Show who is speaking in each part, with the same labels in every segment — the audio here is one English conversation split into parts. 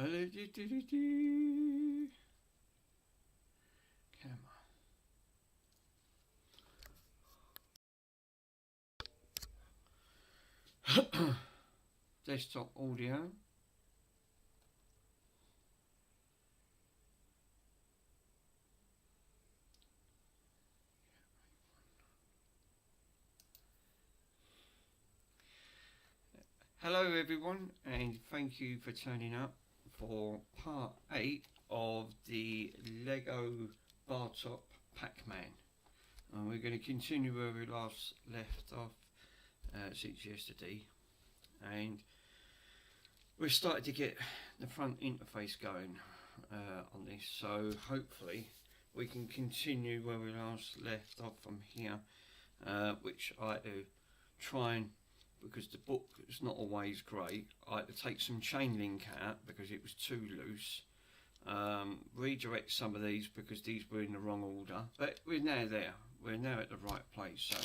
Speaker 1: Camera. Desktop audio. Hello everyone, and thank you for turning up for part 8 of the Lego Bartop Pac-Man. And we're going to continue where we last left off since yesterday, and we've started to get the front interface going on this, so hopefully we can continue where we last left off from here, which I had to try and, because the book is not always great, I had to take some chain link out because it was too loose, redirect some of these because these were in the wrong order, but we're now there, we're now at the right place. So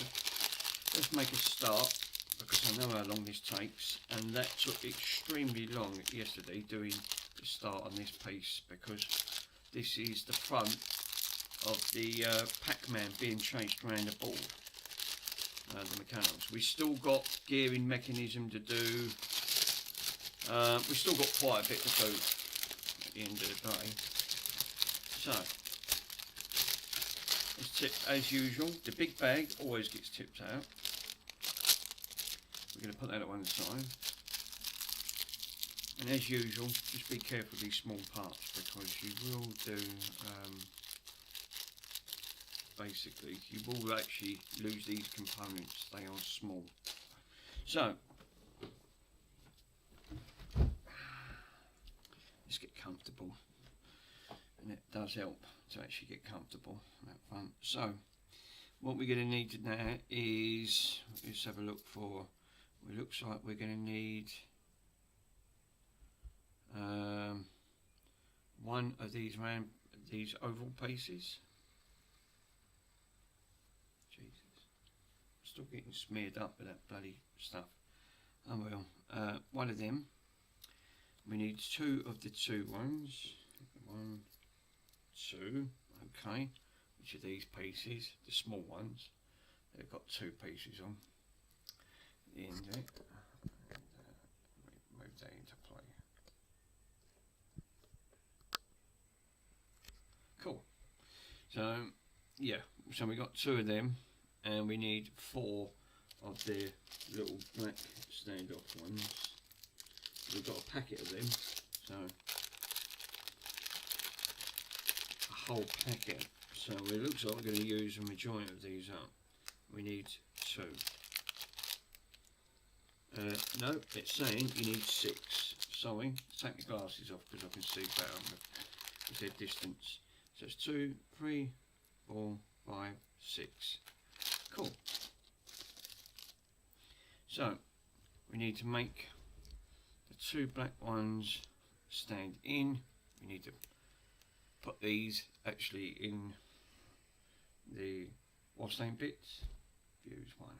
Speaker 1: let's make a start, because I know how long this takes, and that took extremely long yesterday doing the start on this piece, because this is the front of the Pac-Man being chased around the board. The mechanics. We still got gearing mechanism to do. We've still got quite a bit to do at the end of the day. So, let's tip as usual. The big bag always gets tipped out. We're going to put that at one side. And as usual, just be careful with these small parts, because you will do. Basically, you will actually lose these components, they are small. So, let's get comfortable, and it does help to actually get comfortable on that front. So, what we're going to need now is, let's have a look for, it looks like we're going to need one of these oval pieces. Still getting smeared up with that bloody stuff. Oh well, one of them. We need two of the two ones. 1, 2. Okay. Which are these pieces? The small ones. They've got 2 pieces on the end of it. And, move that into play. Cool. So yeah. So we got 2 of them. And we need 4 of the little black standoff ones. We've got a packet of them, so a whole packet. So it looks like we're going to use a majority of these up. We need 2. No, it's saying you need 6. Sorry, take the glasses off because I can see better with their distance. So it's 2, 3, 4, 5, 6. Cool. So we need to make the 2 black ones stand in. We need to put these actually in the wash line bits. Views 1.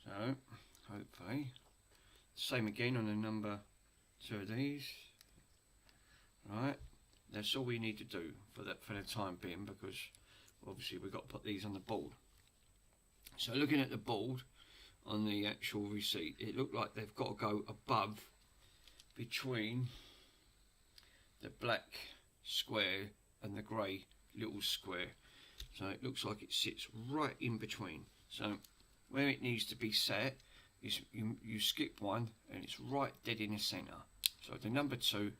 Speaker 1: So hopefully same again on the number 2 of these. Right. That's all we need to do for the time being, because obviously we've got to put these on the board. So looking at the board on the actual receipt, it looked like they've got to go above, between the black square and the grey little square. So it looks like it sits right in between. So where it needs to be set is you skip one and it's right dead in the centre. So the number 2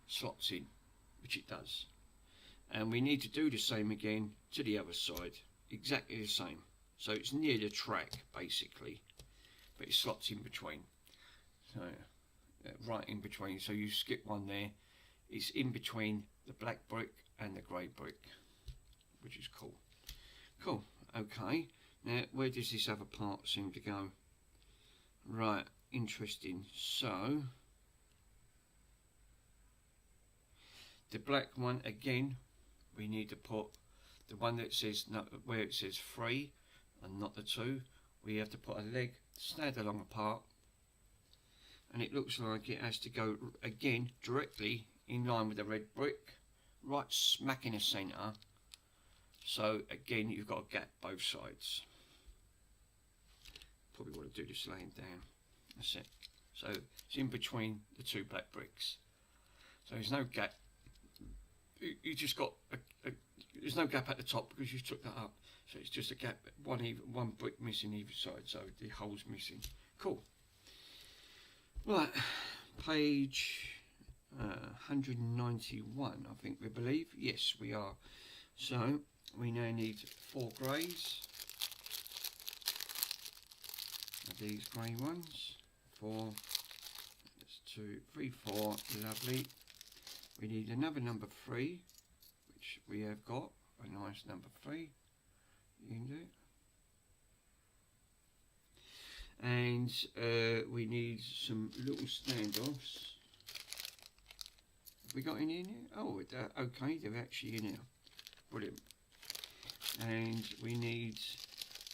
Speaker 1: slots in, which it does. And we need to do the same again to the other side, exactly the same. So it's near the track basically, but it slots in between. So right in between. So you skip one there. It's in between the black brick and the grey brick, which is cool. Cool. Okay. Now where does this other part seem to go? Right. Interesting. So the black one again. We need to put the one that says where it says 3. And not the 2. We have to put a leg stand along apart, and it looks like it has to go again directly in line with the red brick, right smack in the centre. So again, you've got a gap both sides. Probably want to do this laying down. That's it. So it's in between the two black bricks. So there's no gap. You just got there's no gap at the top because you took that up. So it's just a gap, one brick missing either side. So the hole's missing. Cool. Right, page 191, I think we believe. Yes, we are. So we now need 4 greys. These grey ones. 4. That's 2, 3, 4. Lovely. We need another number 3, which we have got. A nice number 3. You can do it. And we need some little standoffs. Have we got any in here? Oh, okay, they're actually in here. Brilliant. And we need,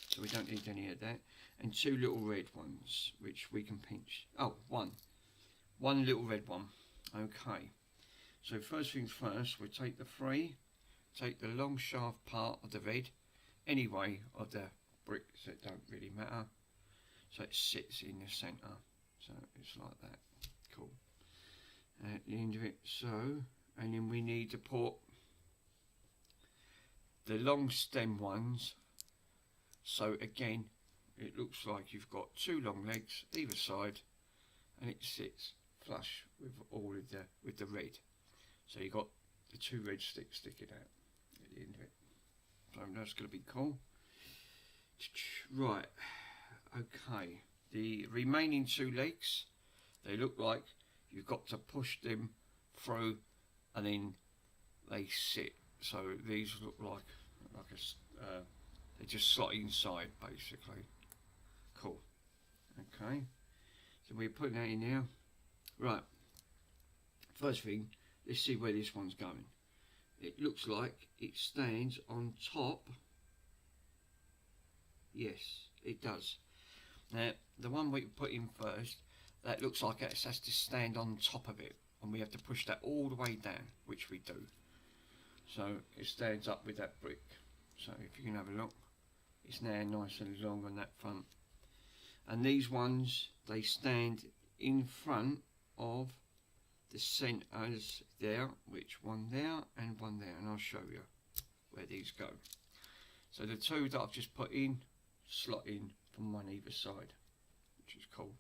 Speaker 1: so we don't need any of that. And 2 little red ones, which we can pinch. Oh, one little red one. Okay. So first things first, we take the 3, take the long shaft part of the red, anyway, of the bricks that don't really matter. So it sits in the centre. So it's like that. Cool. At the end of it, so, and then we need to put the long stem ones. So again, it looks like you've got 2 long legs either side, and it sits flush with all of the red. So you got the 2 red sticks sticking out at the end of it. So that's going to be cool. Right. Okay, the remaining 2 legs, they look like you've got to push them through and then they sit. So these look like they just slot inside basically. Cool. Okay, so we're putting that in now. Right, first thing, let's see where this one's going. It looks like it stands on top. Yes, it does. Now, the one we put in first, that looks like it has to stand on top of it, and we have to push that all the way down, which we do. So it stands up with that brick. So if you can have a look, it's now nice and long on that front. And these ones, they stand in front of the centres there, which one there and one there, and I'll show you where these go. So the 2 that I've just put in, slot in from one either side, which is cool.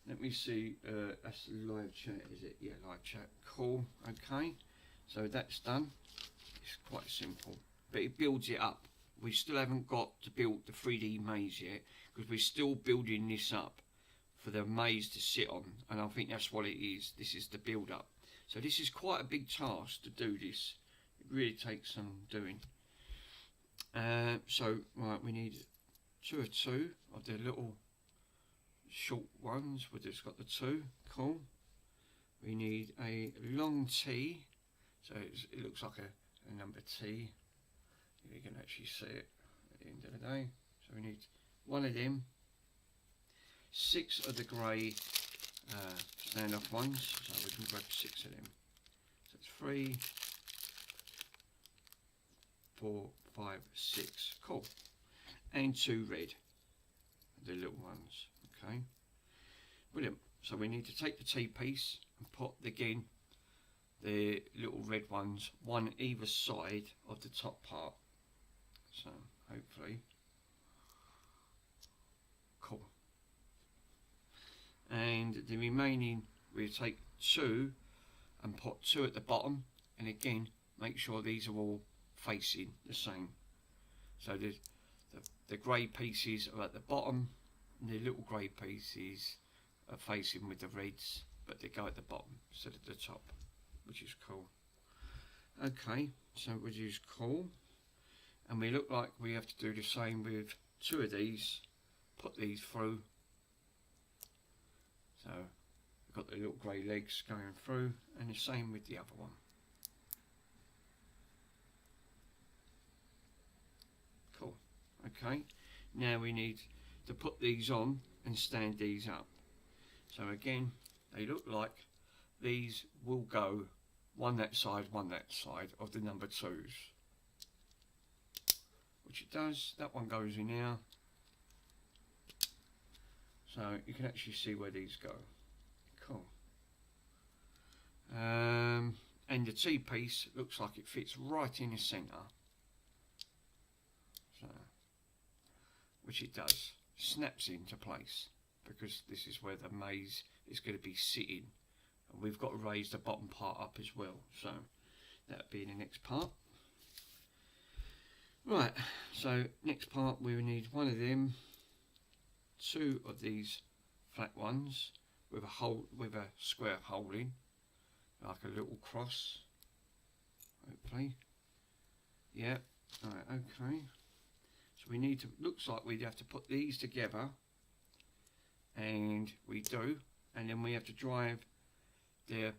Speaker 1: Let me see, that's live chat, is it? Yeah, live chat. Cool. Okay, so that's done. It's quite simple, but it builds it up. We still haven't got to build the 3D maze yet, because we're still building this up for the maze to sit on, and I think that's what it is. This is the build up. So this is quite a big task to do this. It really takes some doing. So right, we need 2 of 2 of the little short ones. We've just got the 2. Cool. We need a long T, so it looks like a number T. You can actually see it at the end of the day. So we need 1 of them, 6 of the grey standoff ones, so we can grab 6 of them. So it's 3, 4, 5, 6. Cool. And 2 red, the little ones. Okay, brilliant. So we need to take the T-piece and put again the little red ones, one either side of the top part. So hopefully, cool. And the remaining, we take 2 and put 2 at the bottom, and again make sure these are all facing the same. So the grey pieces are at the bottom, and the little grey pieces are facing with the reds, but they go at the bottom instead of the top, which is cool. Okay, so which is cool. And we look like we have to do the same with 2 of these, put these through. So we've got the little grey legs going through, and the same with the other one. Cool. Okay, now we need to put these on and stand these up. So again, they look like these will go one that side of the number 2s, which it does. That one goes in here, so you can actually see where these go. Cool. And the T-piece looks like it fits right in the centre, so, which it does, snaps into place, because this is where the maze is going to be sitting, and we've got to raise the bottom part up as well, so that'll be in the next part. Right, so next part we will need one of them, 2 of these flat ones with a hole, with a square hole in, like a little cross, hopefully. Yeah, right, okay. So we need to, looks like we'd have to put these together, and we do, and then we have to drive the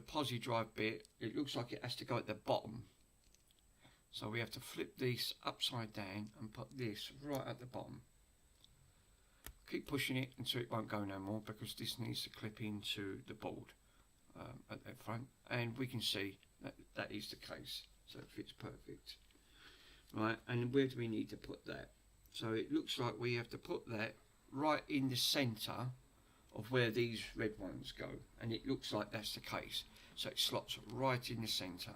Speaker 1: posi drive bit. It looks like it has to go at the bottom, so we have to flip this upside down and put this right at the bottom. Keep pushing it until it won't go no more, because this needs to clip into the board at the front, and we can see that that is the case, so it fits perfect. Right, and where do we need to put that? So it looks like we have to put that right in the centre of where these red ones go, and it looks like that's the case, so it slots right in the centre.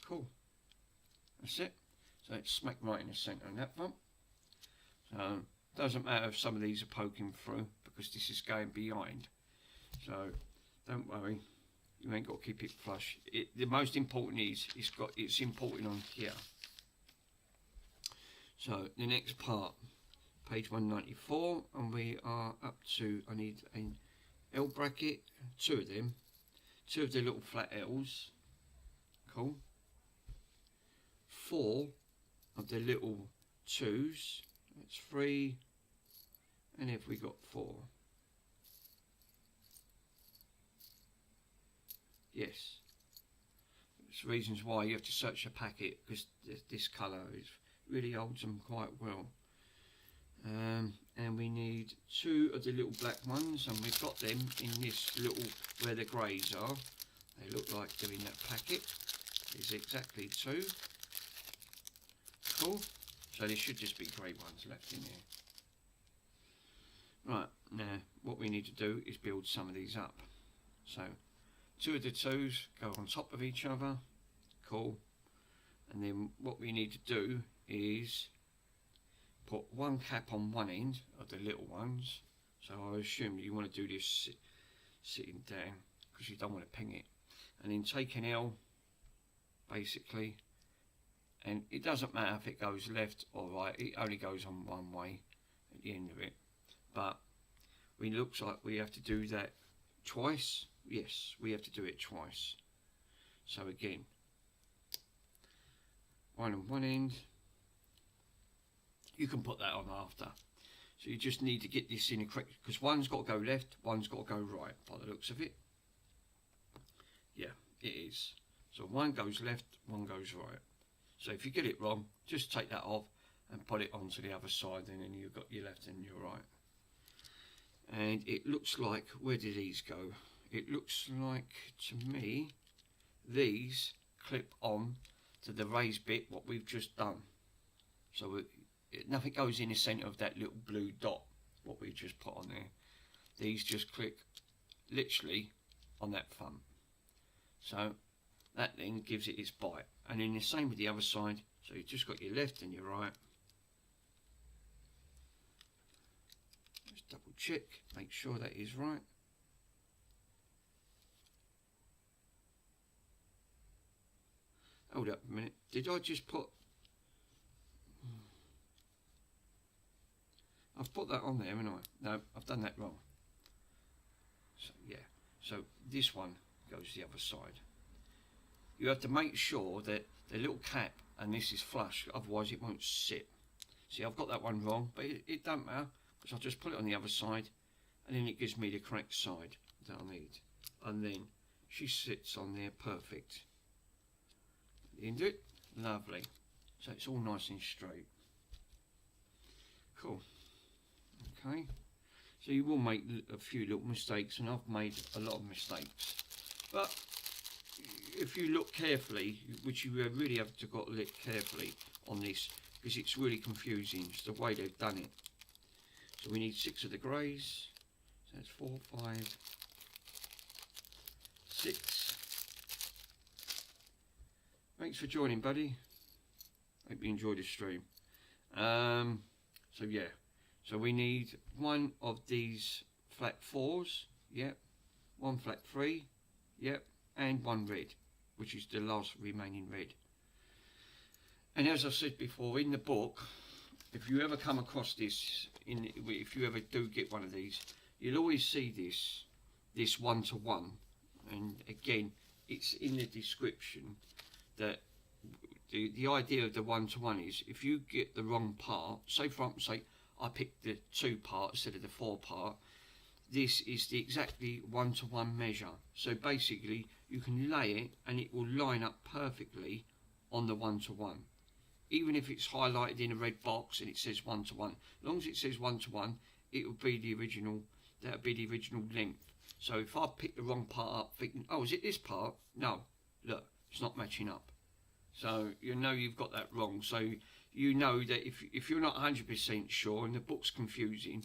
Speaker 1: Cool, that's it. So it's smack right in the centre of that one. So doesn't matter if some of these are poking through, because this is going behind, so don't worry, you ain't got to keep it flush. The most important is it's important on here. So the next part, page 194, and we are up to, I need an L bracket, 2 of them, 2 of the little flat L's, cool, 4 of the little 2s, that's 3, and if we got 4, yes, there's reasons why you have to search the packet, because this colour really holds them quite well. And we need 2 of the little black ones, and we've got them in this little, where the greys are, they look like they're in that packet. There's exactly 2. Cool, so there should just be grey ones left in here. Right, now what we need to do is build some of these up. So 2 of the 2s go on top of each other, cool, and then what we need to do is put one cap on one end of the little ones. So I assume you want to do this sitting down, because you don't want to ping it, and then take an L basically, and it doesn't matter if it goes left or right, it only goes on one way at the end of it, but it looks like we have to do that twice. Yes, we have to do it twice. So again, one on one end, you can put that on after, so you just need to get this in a correct, because one's got to go left, one's got to go right by the looks of it. Yeah, it is. So one goes left, one goes right. So if you get it wrong, just take that off and put it onto the other side, and then you've got your left and your right. And it looks like, where do these go? It looks like, to me, these clip on to the raised bit, what we've just done. So nothing goes in the centre of that little blue dot, what we just put on there. These just click literally on that front. So that then gives it its bite. And then the same with the other side. So you've just got your left and your right. Just double check, make sure that is right. Hold up a minute, did I just put... I've put that on there, haven't I? No, I've done that wrong. So yeah, so this one goes the other side. You have to make sure that the little cap and this is flush, otherwise it won't sit. See, I've got that one wrong, but it don't matter, because I'll just put it on the other side, and then it gives me the correct side that I need. And then she sits on there perfect. Into it, lovely. so it's all nice and straight. Cool. Okay, so you will make a few little mistakes, and I've made a lot of mistakes, but if you look carefully, which you really have to got to look carefully on this, because it's really confusing, it's the way they've done it. So we need 6 of the greys, so that's 4, 5, 6. Thanks for joining, buddy. Hope you enjoyed the stream. So yeah, so we need 1 of these flat 4s, yep, 1 flat 3, yep, and 1 red, which is the last remaining red. And as I said before, in the book, if you ever come across this, if you ever do get one of these, you'll always see this 1-to-1. And again, it's in the description that the idea of the 1-to-1 is, if you get the wrong part, say for example, say I picked the 2 part instead of the 4 part, this is the exactly 1-to-1 measure. So basically you can lay it and it will line up perfectly on the 1-to-1. Even if it's highlighted in a red box and it says 1-to-1, as long as it says 1-to-1, it will be the original, that will be the original length. So if I pick the wrong part up thinking, oh, is it this part? No, look, it's not matching up. So you know you've got that wrong. So you know that if you're not 100% sure and the book's confusing,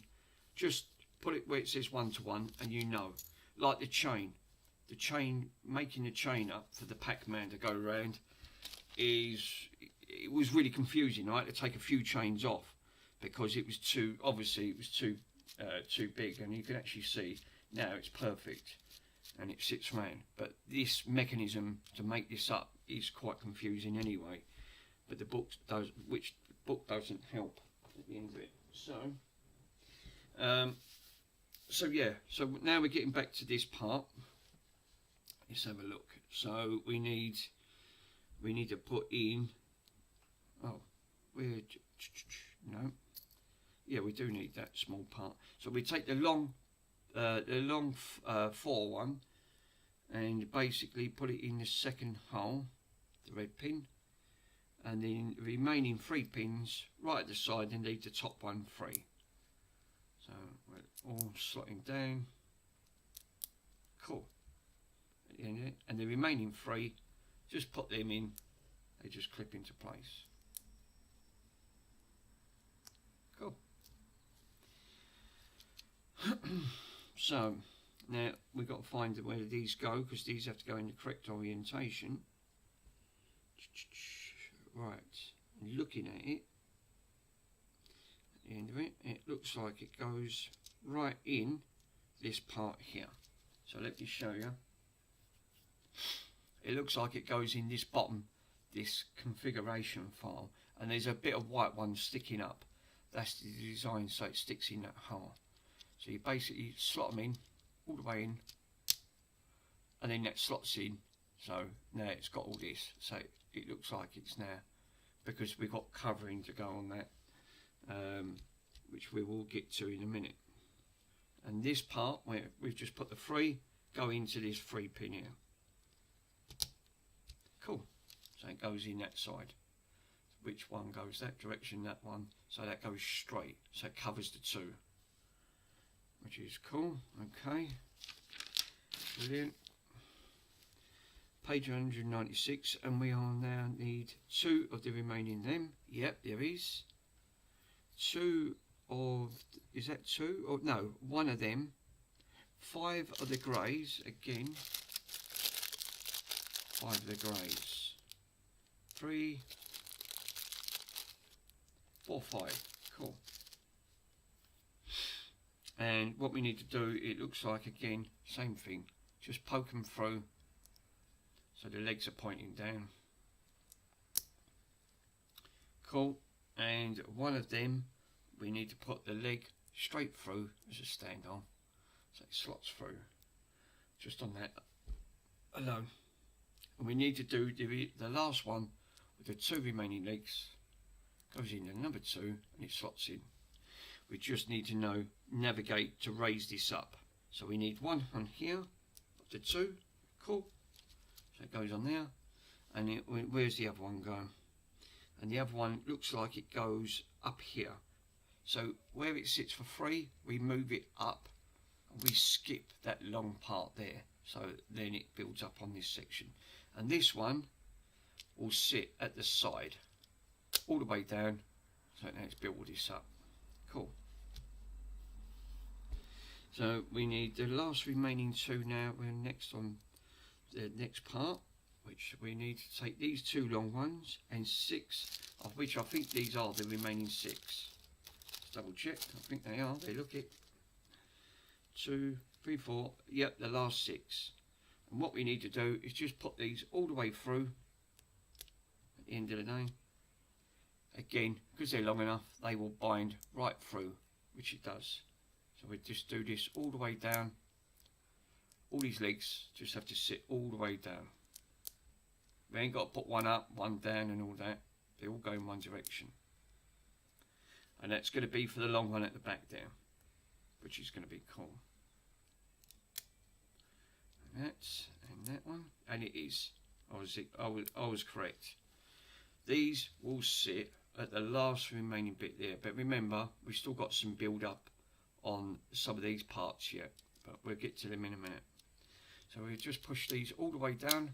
Speaker 1: just put it where it says 1-to-1 and you know. Like the chain, making the chain up for the Pac-Man to go around it was really confusing. I had to take a few chains off because it was too, obviously it was too big, and you can actually see now it's perfect and it sits round. But this mechanism to make this up is quite confusing anyway, but the book does, which the book doesn't help at the end of it. So yeah, so now we're getting back to this part. Let's have a look. So we need to put in, oh, no, yeah, we do need that small part. So we take the long 4 one and basically put it in the second hole, the red pin, and then the remaining 3 pins right at the side and leave the top one free. So we're all slotting down. Cool. At the end of it. And the remaining 3, just put them in, they just clip into place. Cool. So now we've got to find where these go, because these have to go in the correct orientation. Right, and looking at it, at the end of it, it looks like it goes right in this part here. So let me show you. It looks like it goes in this bottom, this configuration file, and there's a bit of white one sticking up. That's the design, so it sticks in that hole. So you basically slot them in, all the way in, and then that slots in. So now it's got all this, so it looks like it's now, because we've got covering to go on that, which we will get to in a minute. And this part where we've just put the 3, go into this 3 pin here. Cool. So it goes in that side. Which one goes that direction? That one. So that goes straight. So it covers the 2. Which is cool. Okay. Brilliant. Page 196, and we are now need 2 of the remaining them. Yep, there is. 2 of, is that 2? Or no, 1 of them. 5 of the greys, again. 5 of the greys. 3, 4, 5. Cool. And what we need to do, it looks like, again, same thing. Just poke them through so the legs are pointing down. Cool. And 1 of them, we need to put the leg straight through as a stand on. So it slots through. Just on that alone. And we need to do the last one with the 2 remaining legs. Goes in the number 2 and it slots in. We just need to navigate to raise this up. So we need 1 on here, up to 2. Cool. So it goes on there. And where's the other one going? and the other one looks like it goes up here. So where it sits for 3, we move it up and we skip that long part there, so then it builds up on this section. And this one will sit at the side all the way down, so now it's built all this up. Cool. So we need the last remaining 2 now. We're next on the next part, which we need to take these 2 long ones and 6, of which I think these are the remaining 6. Let's double check. I think they are. They look it. 2, 3, 4. Yep, the last 6. And what we need to do is just put these all the way through at the end of the day. Again, because they're long enough, they will bind right through, which it does. So we just do this all the way down. All these legs just have to sit all the way down. We ain't got to put one up, one down and all that. They all go in one direction. And that's going to be for the long one at the back there, which is going to be cool. And that one, and it is. I was correct. These will sit at the last remaining bit there, but remember we've still got some build up on some of these parts yet, but we'll get to them in a minute. So we'll just push these all the way down,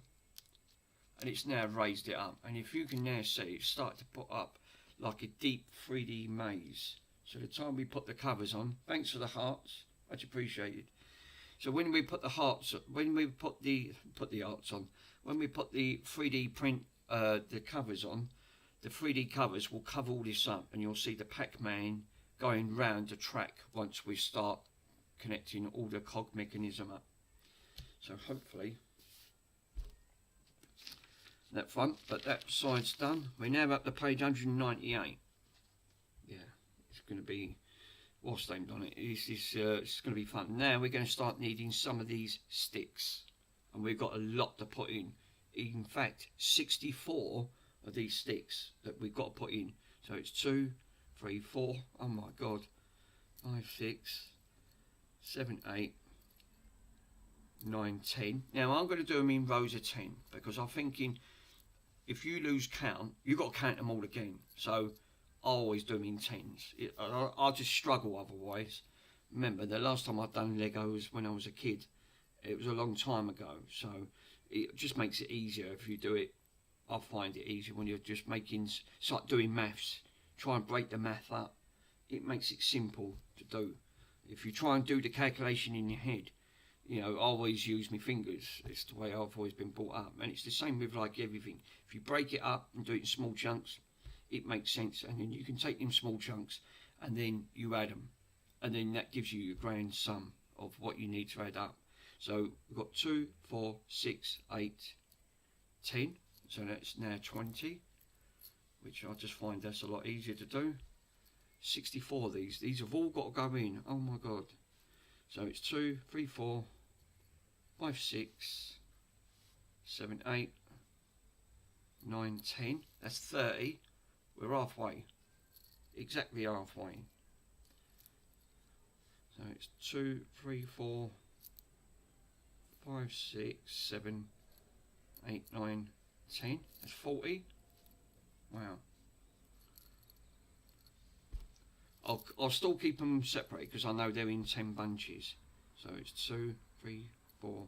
Speaker 1: and it's now raised it up, and if you can now see it's started to put up like a deep 3D maze. So the time we put the covers on, thanks for the hearts, much appreciated. So when we put the hearts, when we put the hearts on, when we put the 3D print the covers on, the 3D covers will cover all this up, and you'll see the Pac-Man going round the track once we start connecting all the cog mechanism up. So hopefully that front, but that side's done. We're now up to page 198. Yeah, it's going to be what's named on it. It's going to be fun. Now we're going to start needing some of these sticks, and we've got a lot to put in. In fact, 64 of these sticks that we've got to put in. So it's 2, 3, 4. Oh my god, 5, 6, 7, 8, 9, 10. Now I'm going to do them in rows of 10 because I'm thinking if you lose count, you've got to count them all again. So I always do them in 10s. I'll just struggle otherwise. Remember, the last time I've done Lego was when I was a kid. It was a long time ago. So it just makes it easier if you do it. I find it easier when you're just making, it's like doing maths. Try and break the math up. It makes it simple to do. If you try and do the calculation in your head, you know, I always use my fingers. It's the way I've always been brought up. And it's the same with like everything. If you break it up and do it in small chunks, it makes sense. And then you can take them small chunks and then you add them. And then that gives you your grand sum of what you need to add up. So we've got 2, 4, 6, 8, 10. So that's now 20, which I just find that's a lot easier to do. 64 of these. These have all got to go in. Oh my god. So it's 2, 3, 4, 5, 6, 7, 8, 9, 10. That's 30. We're halfway. Exactly halfway. So it's 2, 3, 4, 5, 6, 7, 8, 9, 10. That's 40. Wow. I'll still keep them separate because I know they're in 10 bunches. So it's 2, 3, 4,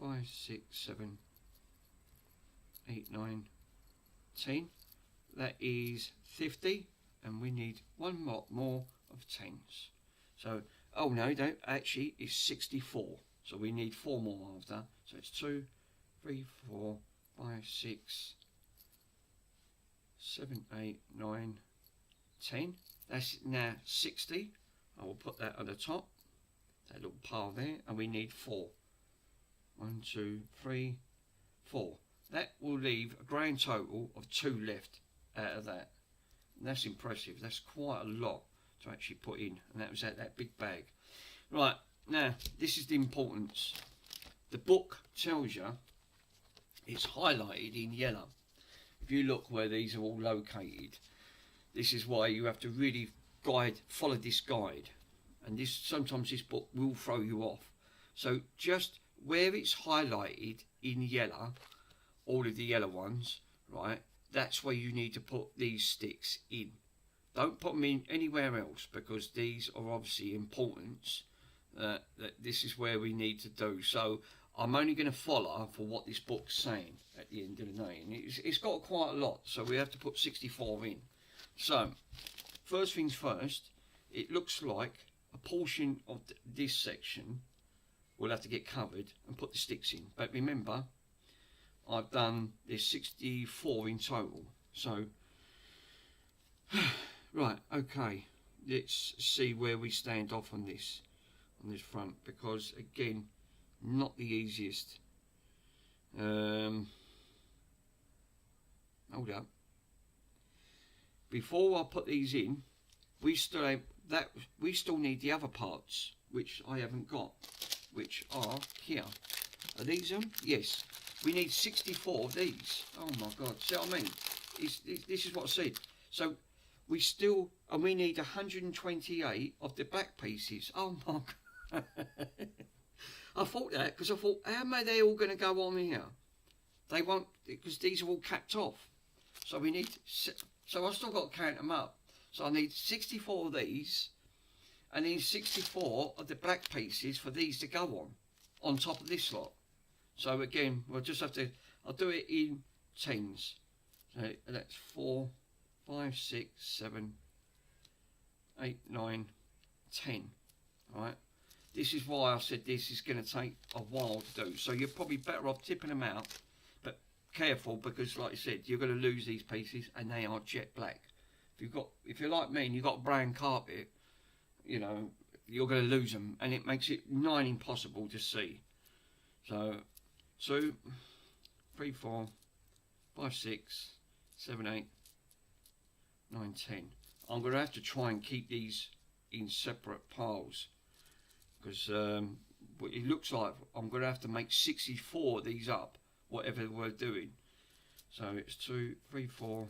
Speaker 1: 5, 6, 7, 8, 9, 10. That is 50, and we need one more of 10s. So, oh no, that actually is 64. So we need 4 more after. So it's 2, 3, 4, 5, 6, 7, 8, 9, 10. That's now 60. I will put that on the top, that little pile there, and we need 4. 1, 2, 3, 4. That will leave a grand total of 2 left out of that. And that's impressive. That's quite a lot to actually put in, and that was out that big bag. Right, now this is the importance. The book tells you it's highlighted in yellow. If you look where these are all located, this is why you have to really follow this guide. And this sometimes this book will throw you off. So just where it's highlighted in yellow, all of the yellow ones, right, that's where you need to put these sticks in. Don't put them in anywhere else, because these are obviously important. That this is where we need to do. So I'm only going to follow for what this book's saying at the end of the day. And it's got quite a lot, so we have to put 64 in. So, first things first, it looks like a portion of this section will have to get covered and put the sticks in. But remember, I've done this 64 in total. So, right, okay, let's see where we stand off on this front, because again, not the easiest. Hold up. Before I put these in, we still need the other parts, which I haven't got, which are here. Are these them? Yes. We need 64 of these. Oh my God. See what I mean? This is what I said. So we need 128 of the black pieces. Oh my God. I thought that because I thought, how am they all going to go on here? They won't, because these are all capped off. So we need, so I've still got to count them up. So I need 64 of these, and then 64 of the black pieces for these to go on top of this lot. So again, we'll just have to, I'll do it in tens. So that's 4, 5, 6, 7, 8, 9, 10. All right. This is why I said this is going to take a while to do. So you're probably better off tipping them out, but careful, because like I said, you're going to lose these pieces, and they are jet black. If you're like me and you've got a brown carpet, you know, you're going to lose them, and it makes it nigh impossible to see. So 2, 3, 4, 5, 6, 7, 8, 9, 10. I'm going to have to try and keep these in separate piles, because it looks like I'm going to have to make 64 of these up, whatever we're doing. So it's 2, 3, 4,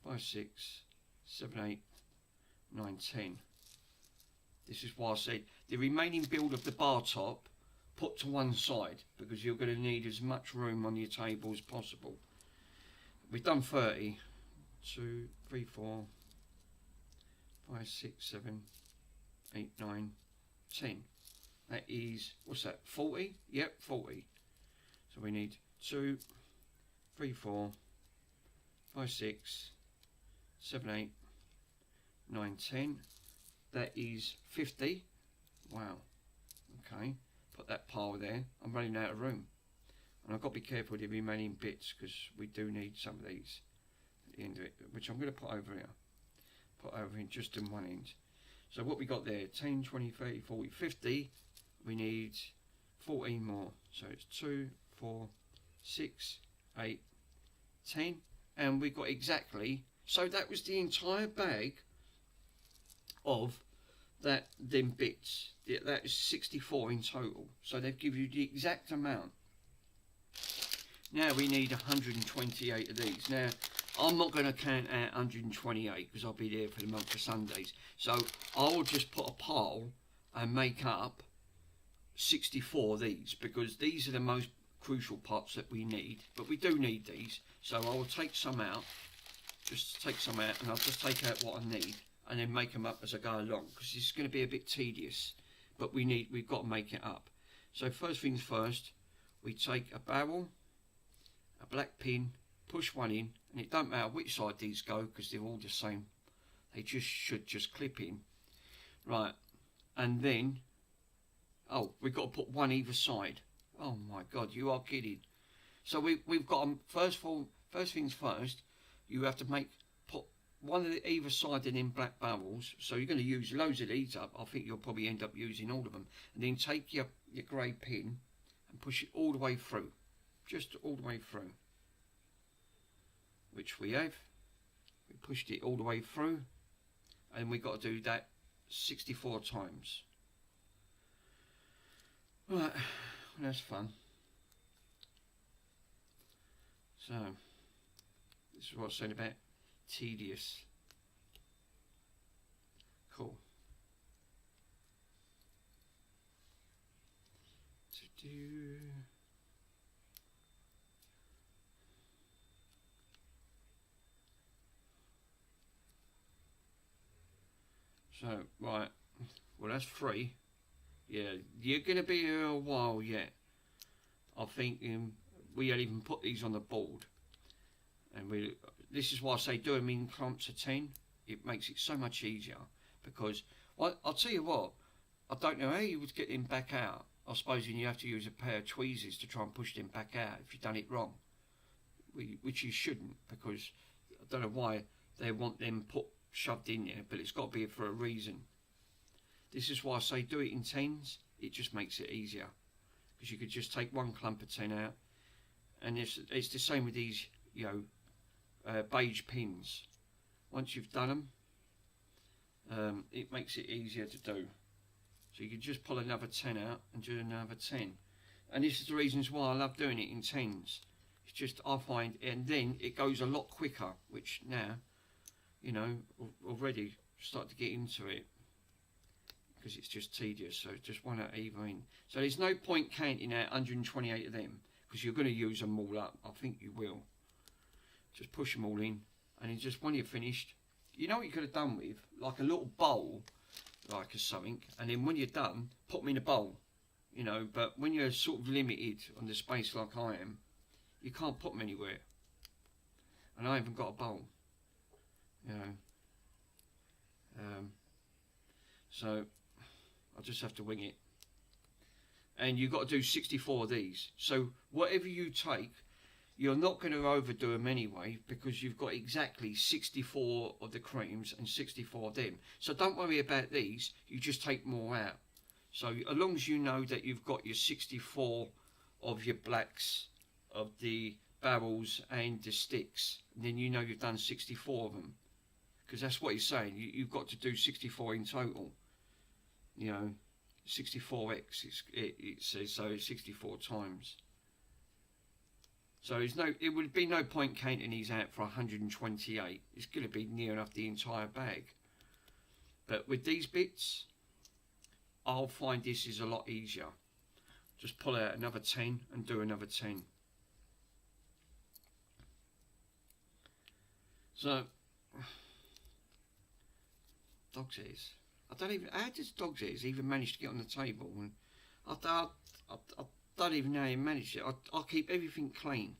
Speaker 1: 5, 6, 7, 8, 9, 10. This is why I said the remaining build of the bar top put to one side, because you're going to need as much room on your table as possible. We've done 30. 2, 3, 4, 5, 6, 7, 8, 9, 10. That is, what's that, 40? Yep, 40. So we need 2, 3, 4, 5, 6, 7, 8, 9, 10. That is 50. Wow. Okay, put that pile there. I'm running out of room, and I've got to be careful with the remaining bits, because we do need some of these at the end of it, which I'm going to put over here. Put over in just in one end. So what we got there, 10, 20, 30, 40, 50. We need 14 more. So it's 2, 4, 6, 8, 10. And we got exactly, so that was the entire bag of them bits. That is 64 in total. So they've given you the exact amount. Now we need 128 of these. Now, I'm not going to count out 128, because I'll be there for the month of Sundays. So I'll just put a pile and make up 64 of these, because these are the most crucial parts that we need. But we do need these. So I will take some out. Just take some out, and I'll just take out what I need, and then make them up as I go along, because it's going to be a bit tedious. But we've got to make it up. So first things first, we take a barrel, a black pin, push one in, and it don't matter which side these go, because they're all the same. They should just clip in. Right, and then, oh, we've got to put one either side. Oh my God, you are kidding. So we've got first things first, you have to put one of the either side in black barrels. So you're going to use loads of these up. I think you'll probably end up using all of them. And then take your grey pin and push it all the way through. Just all the way through. Which we have. We pushed it all the way through. And we've got to do that 64 times. Right, that's fun. So, this is what I said about tedious. Cool. To do. So, right, well that's 3. Yeah, you're going to be here a while yet. I think we'll even put these on the board. And this is why I say do them in clumps of 10. It makes it so much easier. Because, I'll tell you what, I don't know how you would get them back out. I suppose you have to use a pair of tweezers to try and push them back out if you've done it wrong. Which you shouldn't, because I don't know why they want them shoved in there, but it's got to be for a reason. This is why I say do it in 10s. It just makes it easier. Because you could just take one clump of 10 out. And it's the same with these, beige pins. Once you've done them, it makes it easier to do. So you can just pull another 10 out and do another 10. And this is the reasons why I love doing it in 10s. It's just, I find, and then it goes a lot quicker, which now, already start to get into it. Because it's just tedious, so just one at either end. So there's no point counting out 128 of them, because you're going to use them all up. I think you will. Just push them all in, and then just when you're finished, you know what you could have done with? Like a little bowl, like a something, and then when you're done, put them in a bowl. But when you're sort of limited on the space like I am, you can't put them anywhere. And I haven't got a bowl. So I'll just have to wing it. And you've got to do 64 of these. So whatever you take, you're not going to overdo them anyway, because you've got exactly 64 of the creams and 64 of them. So don't worry about these, you just take more out. So as long as you know that you've got your 64 of your blacks, of the barrels and the sticks, then you know you've done 64 of them. Because that's what he's saying, you've got to do 64 in total. 64x, it says, so 64 times. So it would be no point counting these out for 128. It's going to be near enough the entire bag. But with these bits, I'll find this is a lot easier. Just pull out another 10 and do another 10. So, dog's ears. I don't even, how does dog's ears even manage to get on the table? And I don't even know how he managed it. I keep everything clean.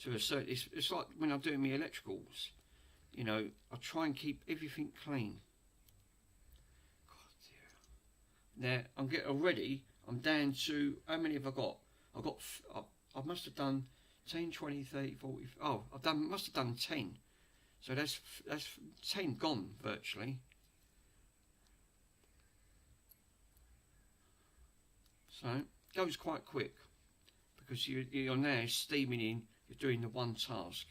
Speaker 1: To a certain, it's like when I'm doing my electricals. I try and keep everything clean. God dear. Now I'm getting already. I'm down to, how many have I got? I must have done 10, 20, 30, 40. Oh, must have done 10. So that's 10 gone virtually. So it goes quite quick, because you're now steaming in, you're doing the one task.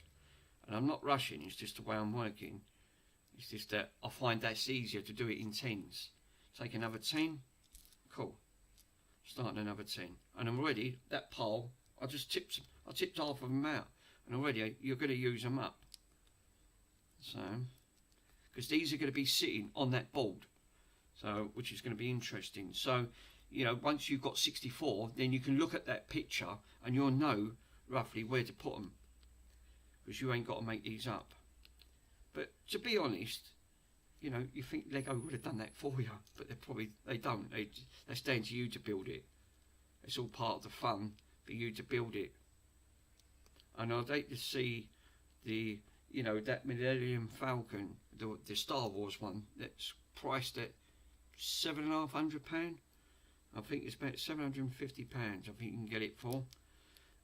Speaker 1: And I'm not rushing, it's just the way I'm working. It's just that I find that's easier to do it in 10s. Take another 10, cool. Start another 10. And already, that pile, I tipped half of them out. And already you're going to use them up. So, because these are going to be sitting on that board. So, which is going to be interesting. So, once you've got 64, then you can look at that picture and you'll know roughly where to put them, because you ain't got to make these up. But to be honest, you think Lego would have done that for you, but they don't. That's down to you to build it. It's all part of the fun for you to build it. And I'd hate to see that Millennium Falcon, the Star Wars one, that's priced at £750. I think it's about £750. I think you can get it for,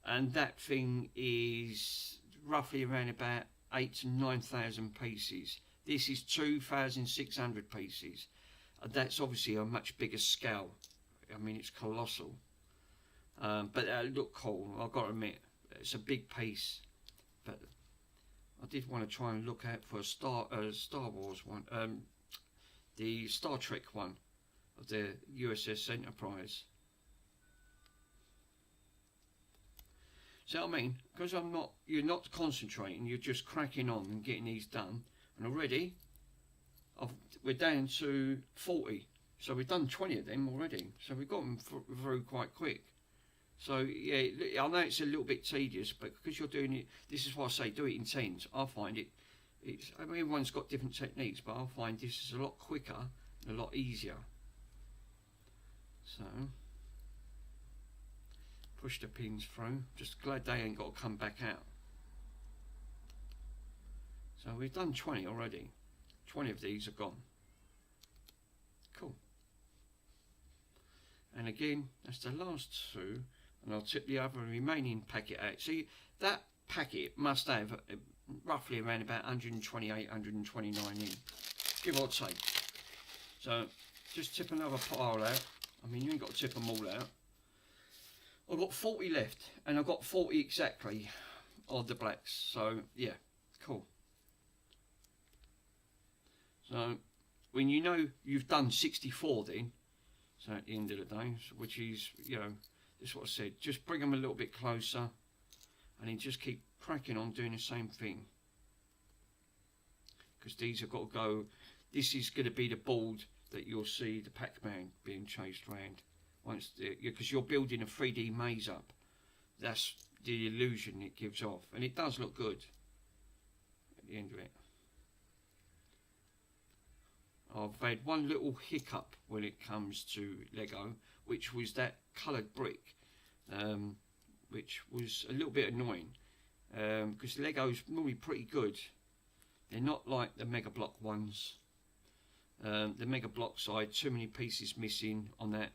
Speaker 1: and that thing is roughly around about 8,000 to 9,000 pieces. This is 2,600 pieces. And that's obviously a much bigger scale. I mean, it's colossal, but it looked cool. I've got to admit, it's a big piece. But I did want to try and look out for a Star Wars one, the Star Trek one, of the USS Enterprise. So I mean, because you're not concentrating, you're just cracking on and getting these done. And already, we're down to 40. So we've done 20 of them already. So we've got them through quite quick. So yeah, I know it's a little bit tedious, but because you're doing it, this is why I say do it in 10s. I find it I mean, everyone's got different techniques, but I'll find this is a lot quicker and a lot easier. So push the pins through. Just glad they ain't got to come back out. So we've done 20 already. 20 of these are gone. Cool. And again, that's the last two, and I'll tip the other remaining packet out. See, that packet must have roughly around about 128, 129 in, give or take. So just tip another pile out. I mean, you ain't got to tip them all out. I've got 40 left, and I've got 40 exactly of the blacks. So yeah, cool. So when you know you've done 64 then, so at the end of the day, which is, you know, this is what I said, just bring them a little bit closer and then just keep cracking on doing the same thing. Because these have got to go, this is going to be the board that you'll see the Pac-Man being chased around. Once, because you're building a 3D maze up. That's the illusion it gives off. And it does look good at the end of it. I've had one little hiccup when it comes to Lego, which was that coloured brick, which was a little bit annoying, because Lego's normally pretty good. They're not like the Mega Block ones. The Mega Block side, too many pieces missing on that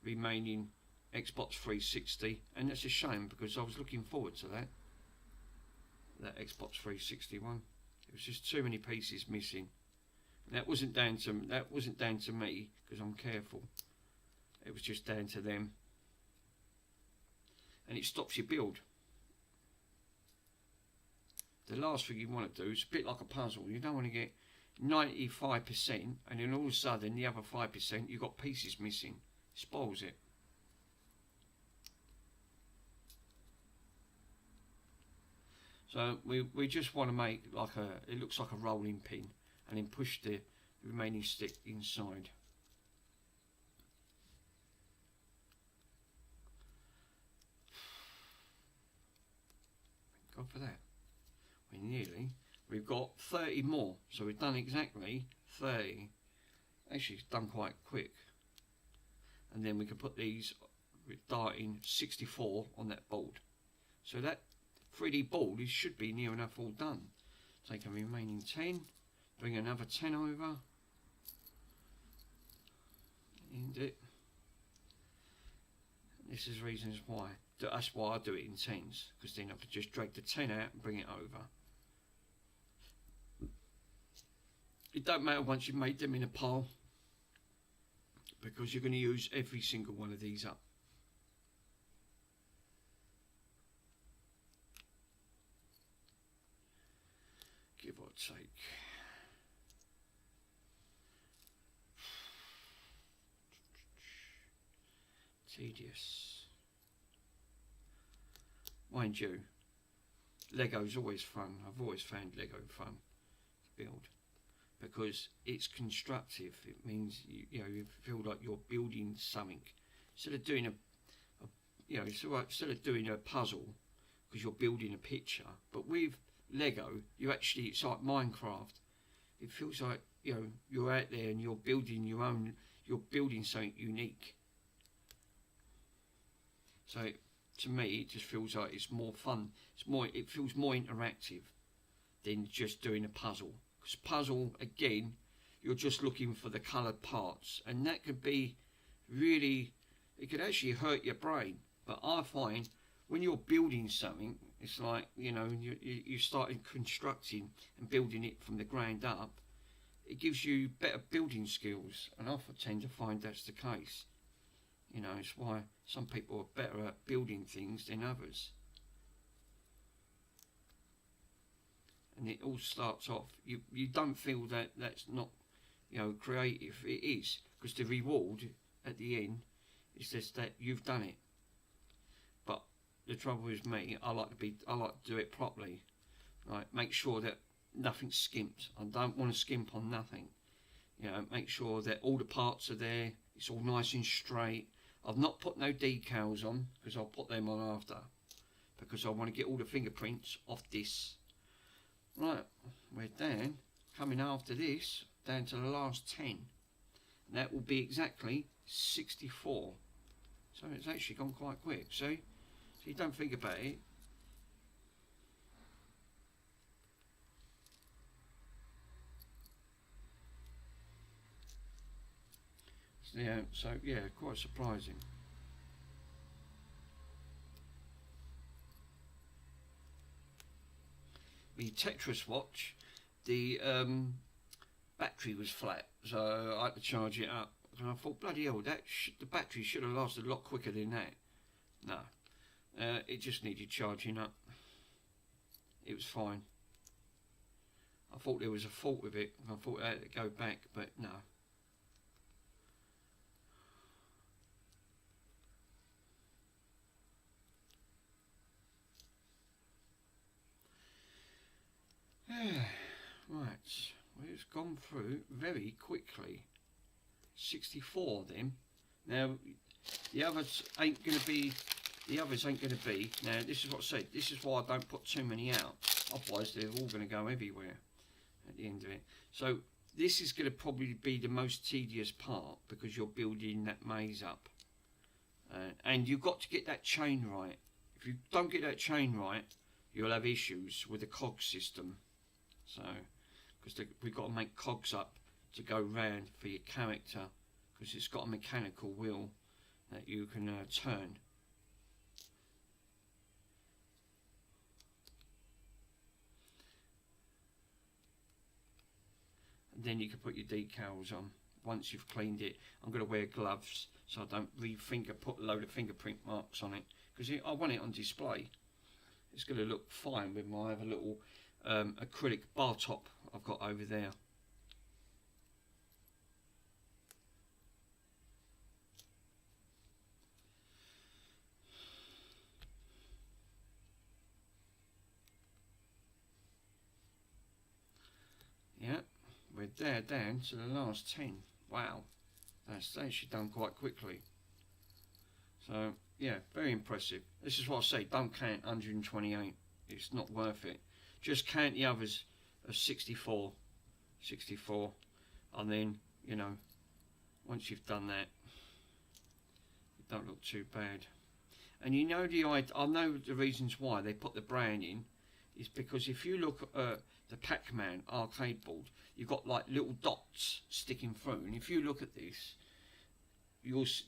Speaker 1: remaining Xbox 360, and that's a shame because I was looking forward to that Xbox 360 one. It was just too many pieces missing. That wasn't down to me because I'm careful. It was just down to them, and it stops your build. The last thing you want to do is a bit like a puzzle. You don't want to get 95% and then all of a sudden the other 5% you've got pieces missing. It spoils it. So we just want to make like it looks like a rolling pin, and then push the remaining stick inside. Thank God for that. We've got 30 more, so we've done exactly 30. Actually, it's done quite quick. And then we can put these with darting 64 on that board. So that 3D board should be near enough all done. Take a remaining 10, bring another 10 over, end it. This is reasons why. That's why I do it in 10s, because then I could just drag the 10 out and bring it over. It don't matter once you've made them in a pile, because you're going to use every single one of these up. Give or take. Tedious. Mind you, Lego's always fun. I've always found Lego fun to build, because it's constructive. It means you feel like you're building something instead of doing instead of doing a puzzle, because you're building a picture. But with Lego, it's like Minecraft. It feels like you're out there and you're building you're building something unique. So to me, it just feels like it's more fun. It feels more interactive than just doing a puzzle. Because puzzle, again, you're just looking for the coloured parts, and that could be really, it could actually hurt your brain. But I find when you're building something, it's like, you started constructing and building it from the ground up. It gives you better building skills, and I tend to find that's the case. It's why some people are better at building things than others. And it all starts off, you don't feel that that's not creative. It is, because the reward at the end is just that you've done it. But the trouble is me, I like to do it properly. Like, make sure that nothing's skimped. I don't want to skimp on nothing. Make sure that all the parts are there, it's all nice and straight. I've not put no decals on, because I'll put them on after, because I want to get all the fingerprints off this. Right, we're down, coming after this, down to the last 10. And that will be exactly 64. So it's actually gone quite quick, see? So you don't think about it. Yeah, so yeah, quite surprising. The Tetris watch, the battery was flat, so I had to charge it up. And I thought, bloody hell, the battery should have lasted a lot quicker than that. No, it just needed charging up. It was fine. I thought there was a fault with it. I thought I had to go back, but no. Right, well, it's gone through very quickly. 64 then. Now, the others ain't going to be. Now, this is what I said. This is why I don't put too many out. Otherwise, they're all going to go everywhere at the end of it. So, this is going to probably be the most tedious part because you're building that maze up. And you've got to get that chain right. If you don't get that chain right, you'll have issues with the cog system. So, because we've got to make cogs up to go round for your character, because it's got a mechanical wheel that you can turn. And then you can put your decals on once you've cleaned it. I'm going to wear gloves so I don't put a load of fingerprint marks on it, because I want it on display. It's going to look fine with my other little acrylic Bartop I've got over there. Yeah, we're there down to the last 10. Wow, that's actually done quite quickly. So yeah, very impressive. This is what I say, don't count 128. It's not worth it. Just count the others of 64, and then, you know, once you've done that, it don't look too bad. And you know I know the reasons why they put the brand in is because if you look at the Pac-Man arcade board, you've got like little dots sticking through, and if you look at this,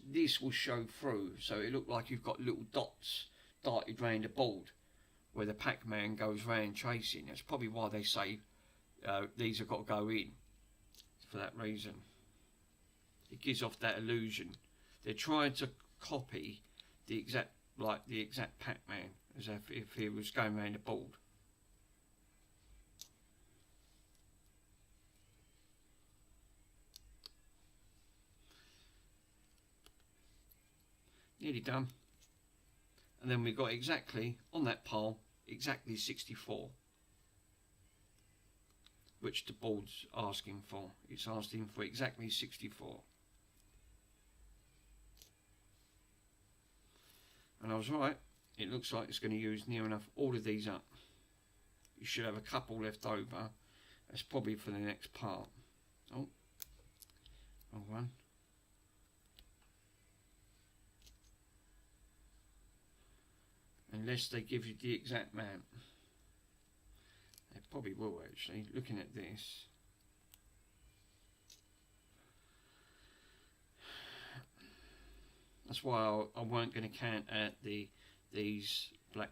Speaker 1: this will show through, so it look like you've got little dots darted round the board where the Pac-Man goes round chasing. That's probably why they say these have got to go in, for that reason. It gives off that illusion. They're trying to copy the exact Pac-Man, as if he was going around the board. Nearly done. And then we got exactly on that pile, exactly 64, which the board's asking for. It's asking for exactly 64. And I was right. It looks like it's going to use near enough all of these up. You should have a couple left over. That's probably for the next part. Oh, wrong one. Unless they give you the exact map. They probably will, actually, looking at this. That's why I weren't going to count at these black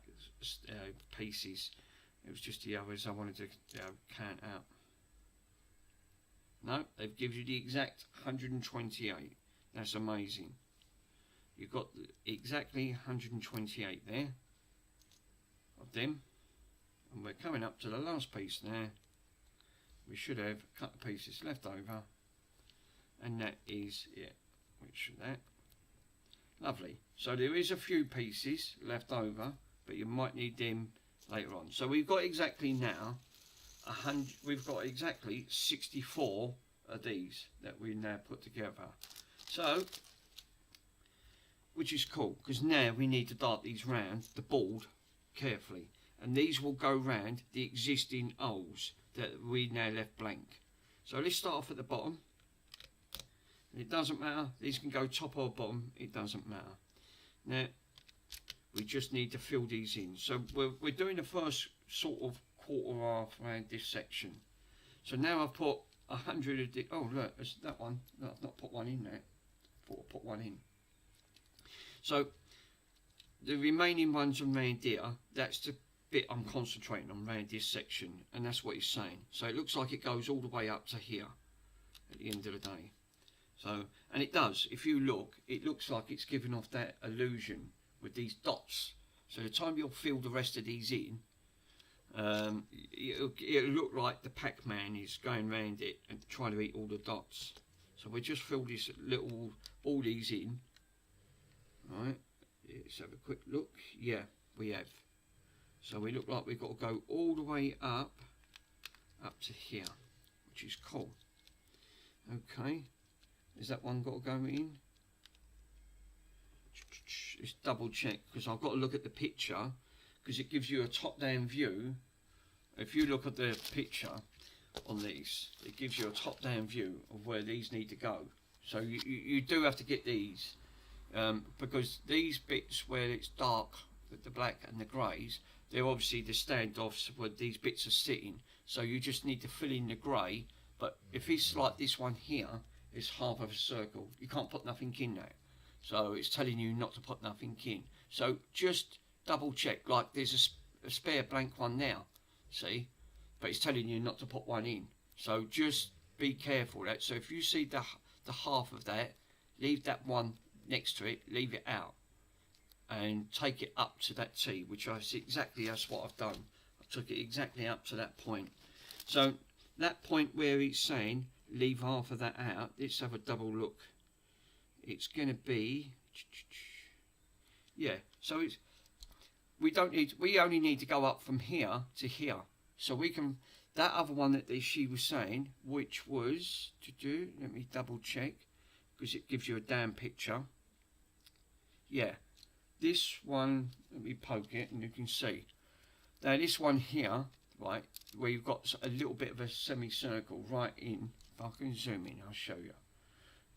Speaker 1: pieces. It was just the others I wanted to count out. No, they've given you the exact 128. That's amazing. You've got exactly 128 there of them, and we're coming up to the last piece now. We should have a couple of pieces left over, and that is it. Which that lovely. So there is a few pieces left over, but you might need them later on. So we've got exactly now 100. We've got exactly 64 of these that we now put together. So, which is cool, because now we need to dart these round the board carefully, and these will go round the existing holes that we now left blank. So let's start off at the bottom. It doesn't matter, these can go top or bottom, it doesn't matter. Now we just need to fill these in. So we're doing the first sort of quarter half around this section. So now I've put 100 of the, oh look, there's that one. No, I've not put one in there. I thought I put one in. So the remaining ones around here, that's the bit I'm concentrating on around this section, and that's what he's saying. So it looks like it goes all the way up to here at the end of the day. So, and it does, if you look, it looks like it's giving off that illusion with these dots. So the time you'll fill the rest of these in, it'll look like the Pac-Man is going around it and trying to eat all the dots. So we just fill this little, all these in. Right, let's have a quick look. Yeah, we have. So we look like we've got to go all the way up to here, which is cool. Okay, is that one got to go in? Let's double check, because I've got to look at the picture, because it gives you a top-down view. If you look at the picture on these, it gives you a top-down view of where these need to go. So you do have to get these, because these bits where it's dark with the black and the greys, they're obviously the standoffs where these bits are sitting. So you just need to fill in the grey. But if it's like this one here, it's half of a circle. You can't put nothing in there. So it's telling you not to put nothing in. So just double check. Like there's a spare blank one now, see? But it's telling you not to put one in. So just be careful of that. So if you see the half of that, leave that one next to it, leave it out, and take it up to that T, which I see exactly, that's what I've done. I took it exactly up to that point. So that point where it's saying leave half of that out, let's have a double look. It's going to be, yeah, so it's, we only need to go up from here to here. So we can, that other one that she was saying, which was, let me double check, because it gives you a damn picture. Yeah, this one, let me poke it and you can see. Now this one here, right, where you've got a little bit of a semicircle right in, if I can zoom in, I'll show you.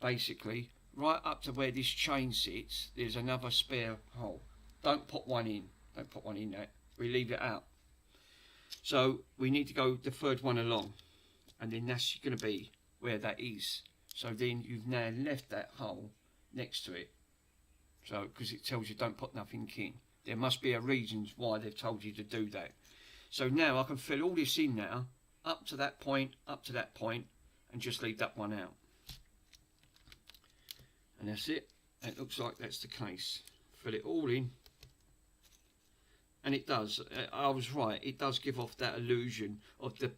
Speaker 1: Basically, right up to where this chain sits, there's another spare hole. Don't put one in, don't put one in there, we leave it out. So we need to go the third one along, and then that's going to be where that is. So then you've now left that hole next to it. So, because it tells you don't put nothing in. There must be a reason why they've told you to do that. So now I can fill all this in now, up to that point, and just leave that one out. And that's it. It looks like that's the case. Fill it all in. And it does. I was right. It does give off that illusion of the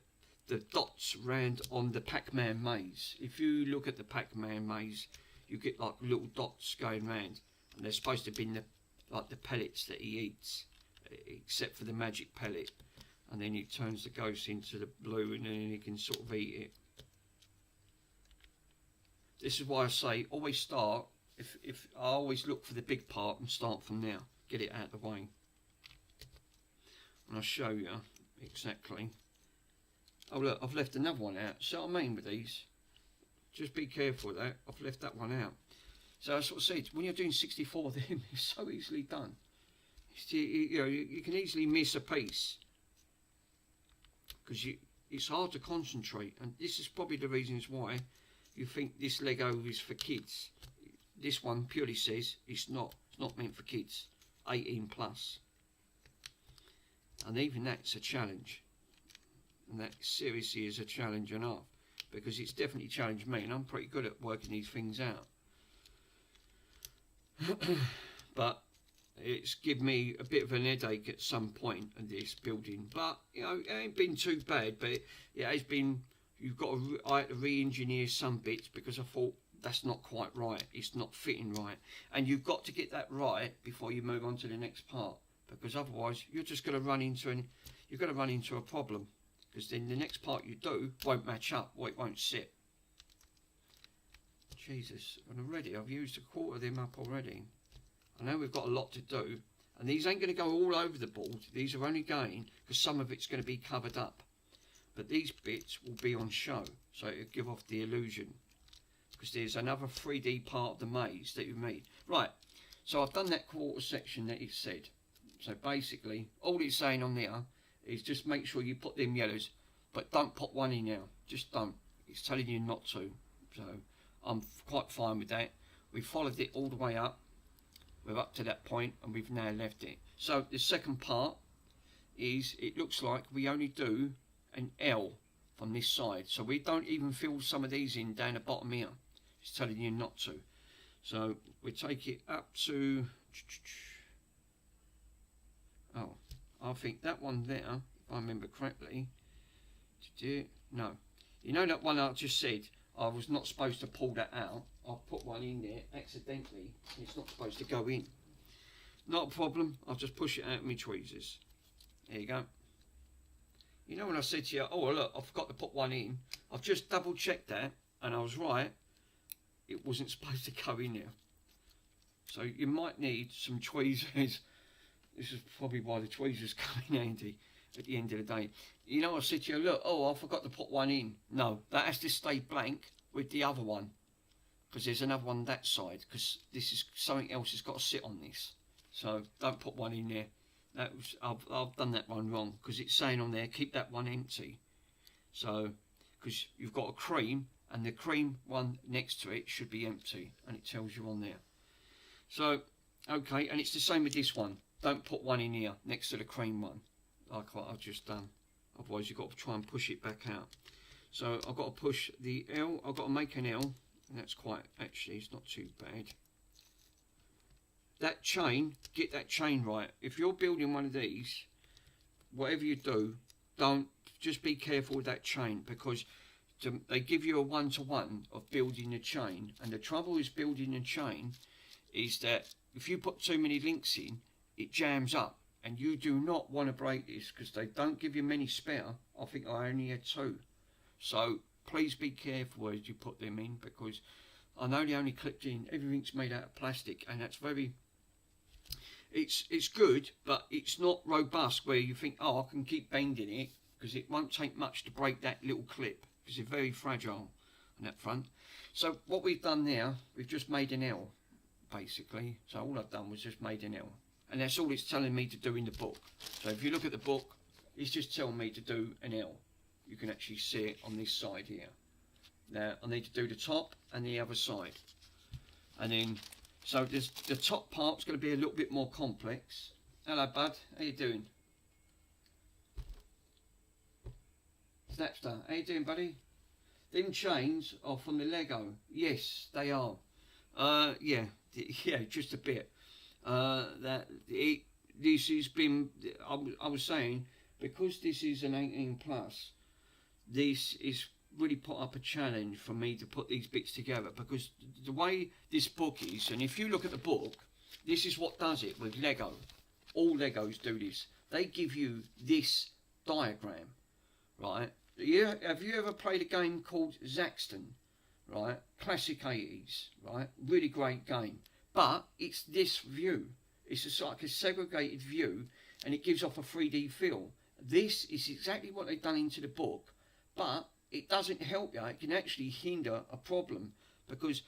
Speaker 1: dots round on the Pac-Man maze. If you look at the Pac-Man maze, you get like little dots going round. And they're supposed to be like the pellets that he eats, except for the magic pellet. And then he turns the ghost into the blue, and then he can sort of eat it. This is why I say always start. If I always look for the big part and start from there, get it out of the way. And I'll show you exactly. Oh look, I've left another one out. See what I mean with these? Just be careful of that. I've left that one out. So I sort of said, when you're doing 64 of them, it's so easily done. You can easily miss a piece because it's hard to concentrate, and this is probably the reasons why you think this Lego is for kids. This one purely says it's not meant for kids, 18 plus, and even that's a challenge, and that seriously is a challenge enough, because it's definitely challenged me, and I'm pretty good at working these things out. But it's given me a bit of an headache at some point in this building, but you know, it ain't been too bad. But it has been, I had to re-engineer some bits because I thought that's not quite right, it's not fitting right, and you've got to get that right before you move on to the next part, because otherwise you're just going to run into a problem, because then the next part you do won't match up, or it won't sit. Jesus, and already I've used a quarter of them up already. I know we've got a lot to do, And these ain't going to go all over the board. These are only going because some of it's going to be covered up. But these bits will be on show, so it'll give off the illusion. Because there's another 3D part of the maze that you've made. Right, so I've done that quarter section that it said. So basically, all it's saying on there is just make sure you put them yellows, but don't put one in now. Just don't. It's telling you not to. So I'm quite fine with that. We followed it all the way up. We're up to that point and we've now left it. So the second part is, it looks like we only do an L from this side. So we don't even fill some of these in down the bottom here. It's telling you not to. So we take it up to, oh, I think that one there, if I remember correctly, no. You know that one I just said, I was not supposed to pull that out. I've put one in there accidentally. It's not supposed to go in. Not a problem. I'll just push it out of my tweezers. There you go. You know when I said to you, oh look, I forgot to put one in. I've just double checked that and I was right. It wasn't supposed to go in there. So you might need some tweezers. This is probably why the tweezers come in handy at the end of the day. You know I said to you, look, oh I forgot to put one in. No, that has to stay blank with the other one. Because there's another one that side, because this is something else has got to sit on this. So don't put one in there. That was, I've done that one wrong, because it's saying on there keep that one empty. So because you've got a cream and the cream one next to it should be empty, and it tells you on there. So okay, and it's the same with this one. Don't put one in here next to the cream one like what I've just done, otherwise you've got to try and push it back out. So I've got to push the L, I've got to make an L. And that's quite, actually, it's not too bad. That chain, get that chain right. If you're building one of these, whatever you do, don't, just be careful with that chain, because they give you a one-to-one of building a chain. And the trouble with building a chain is that if you put too many links in, it jams up. And you do not want to break this, because they don't give you many spare. I think I only had 2. So please be careful as you put them in, because I know they only clipped in. Everything's made out of plastic, and that's very, it's good, but it's not robust where you think, oh, I can keep bending it, because it won't take much to break that little clip, because it's very fragile on that front. So what we've done now, we've just made an L basically. So all I've done was just made an L, and that's all it's telling me to do in the book. So if you look at the book, it's just telling me to do an L. You can actually see it on this side here. Now I need to do the top and the other side, and then so the top part's going to be a little bit more complex. Hello bud, how you doing? Snapster, how you doing buddy? Them chains are from the Lego. Yes they are. Yeah, just a bit. This has been, I was saying, because this is an 18 plus, this is really put up a challenge for me to put these bits together, because the way this book is, and if you look at the book, this is what does it with Lego. All Legos do this. They give you this diagram, right? Have you ever played a game called Zaxxon, right? Classic 80s, right? Really great game. But it's this view. It's just like a segregated view, and it gives off a 3D feel. This is exactly what they've done into the book, but it doesn't help you. It can actually hinder a problem, because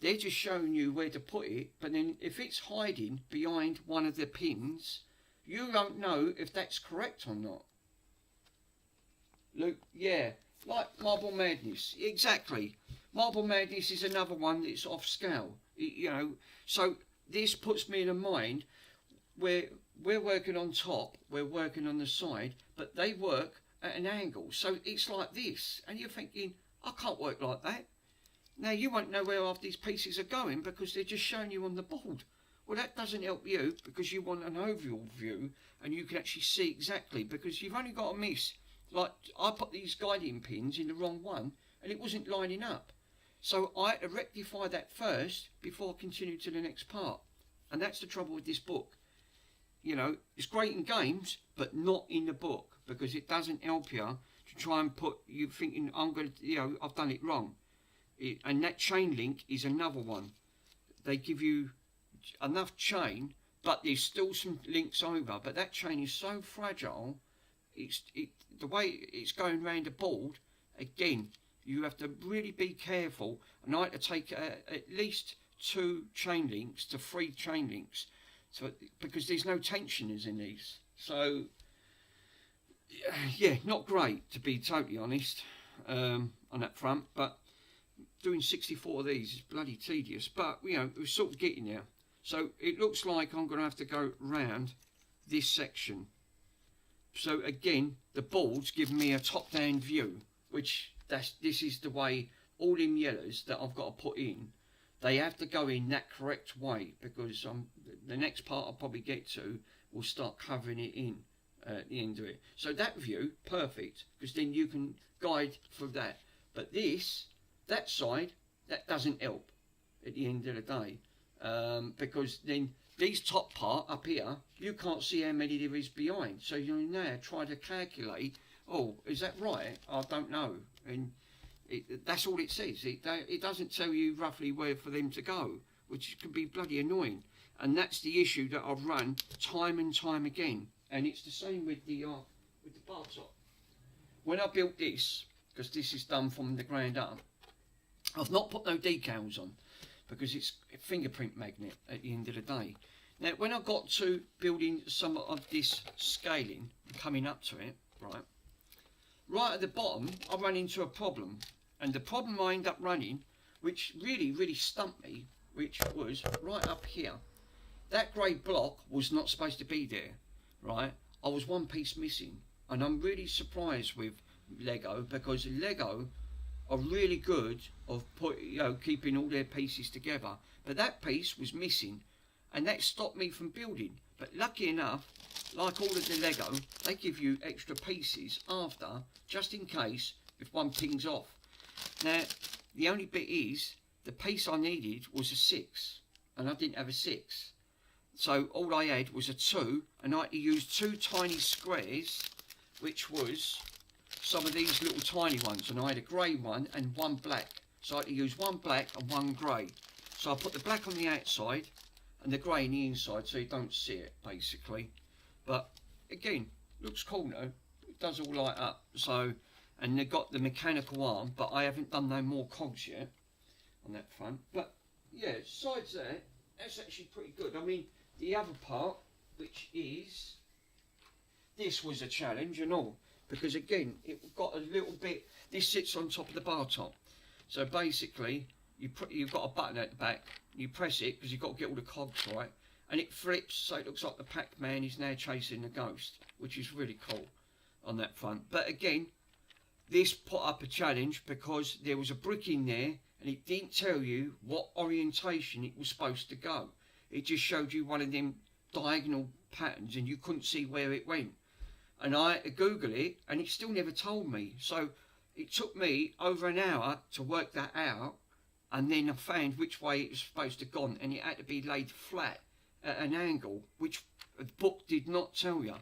Speaker 1: they're just showing you where to put it, but then if it's hiding behind one of the pins, you don't know if that's correct or not. Luke, yeah, like Marble Madness, exactly. Marble Madness is another one that's off scale, you know. So this puts me in a mind where we're working on top, we're working on the side, but they work at an angle. So it's like this, and you're thinking, I can't work like that. Now you won't know where half these pieces are going, because they're just showing you on the board. Well, that doesn't help you, because you want an overall view, and you can actually see exactly, because you've only got to miss. Like, I put these guiding pins in the wrong one, and it wasn't lining up. So I had to rectify that first before I continue to the next part. And that's the trouble with this book. You know, it's great in games, but not in the book, because it doesn't help you to try and put you thinking, I'm going to, you know, I've done it wrong. And that chain link is another one. They give you enough chain, but there's still some links over. But that chain is so fragile. The way it's going around the board, again, you have to really be careful. And I had to take at least 2 chain links to 3 chain links, so because there's no tensioners in these. So yeah, not great, to be totally honest, on that front. But doing 64 of these is bloody tedious. But you know, we're sort of getting there. So it looks like I'm going to have to go round this section. So again, the board's giving me a top-down view, which this is the way all them yellows that I've got to put in, they have to go in that correct way, because the next part I'll probably get to will start covering it in at the end of it. So that view, perfect, because then you can guide for that. But that side, that doesn't help at the end of the day, because then these top part up here, you can't see how many there is behind. So you now try to calculate, oh, is that right? I don't know. And that's all it says. It doesn't tell you roughly where for them to go, which can be bloody annoying. And that's the issue that I've run time and time again. And it's the same with the Bartop. When I built this, because this is done from the ground up, I've not put no decals on, because it's a fingerprint magnet at the end of the day. Now, when I got to building some of this scaling, coming up to it, right at the bottom, I ran into a problem. And the problem I ended up running, which really stumped me, which was right up here. That grey block was not supposed to be there, right? I was one piece missing. And I'm really surprised with Lego, because Lego are really good of keeping all their pieces together, but that piece was missing, and that stopped me from building. But lucky enough, like all of the Lego, they give you extra pieces after, just in case if one pings off. Now the only bit is, the piece I needed was a 6, and I didn't have a 6, so all I had was a 2, and I had to use 2 tiny squares, which was some of these little tiny ones, and I had a grey one and 1 black, so I had to use 1 black and 1 grey. So I put the black on the outside and the grey on the inside, so you don't see it basically. But again, looks cool though, it does all light up. So, and they've got the mechanical arm, but I haven't done no more cogs yet on that front. But yeah, besides that, that's actually pretty good. I mean, the other part, which is, this was a challenge and all, because again, it got a little bit, this sits on top of the bar top. So basically, you've got a button at the back, you press it, because you've got to get all the cogs right, and it flips, so it looks like the Pac-Man is now chasing the ghost, which is really cool on that front. But again, this put up a challenge, because there was a brick in there, and it didn't tell you what orientation it was supposed to go. It just showed you one of them diagonal patterns, and you couldn't see where it went. And I Googled it, and it still never told me. So it took me over an hour to work that out, and then I found which way it was supposed to have gone, and it had to be laid flat at an angle, which the book did not tell you.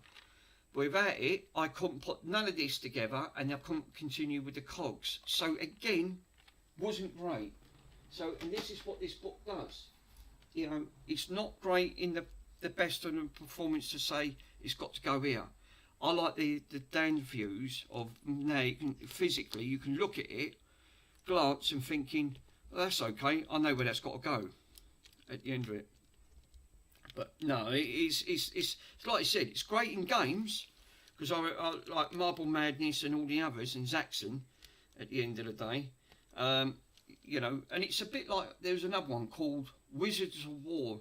Speaker 1: Without it, I couldn't put none of this together, and I couldn't continue with the cogs. So again, wasn't great. So, and this is what this book does. You know, it's not great in the best of the performance to say it's got to go here. I like the down views of, now you can, physically you can look at it, glance and thinking, well, that's okay, I know where that's got to go at the end of it. But no, it's like I said, it's great in games, because I like Marble Madness and all the others, and Zaxxon at the end of the day. You know, and it's a bit like, there's another one called Wizards of War.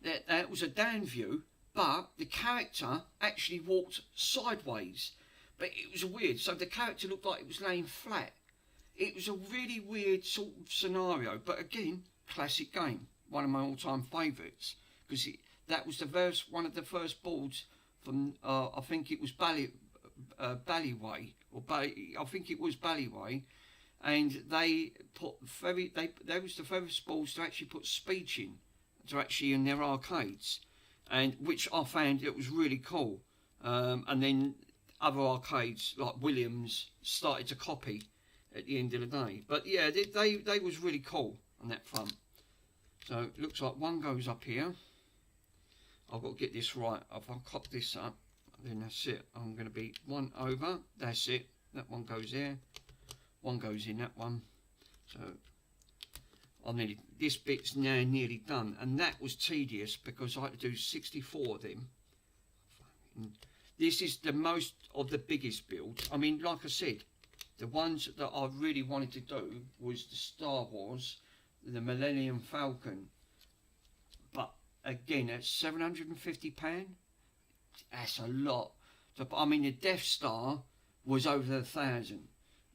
Speaker 1: That was a down view, but the character actually walked sideways. But it was weird, so the character looked like it was laying flat. It was a really weird sort of scenario, but again, classic game. One of my all-time favourites, because that was one of the first boards from, I think it was Ballyway, I think it was Ballyway, and they put they was the first boards to actually put speech in their arcades, and which I found it was really cool. And then other arcades like Williams started to copy at the end of the day. But yeah, they was really cool on that front. So it looks like one goes up here, I've got to get this right. If I cop this up, then that's it. I'm going to be one over. That's it. That one goes there. One goes in that one. So this bit's now nearly done, and that was tedious because I had to do 64 of them. This is the most of the biggest builds. I mean, like I said, the ones that I really wanted to do was the Star Wars, the Millennium Falcon. But again, at £750, that's a lot. I mean, the Death Star was over 1,000.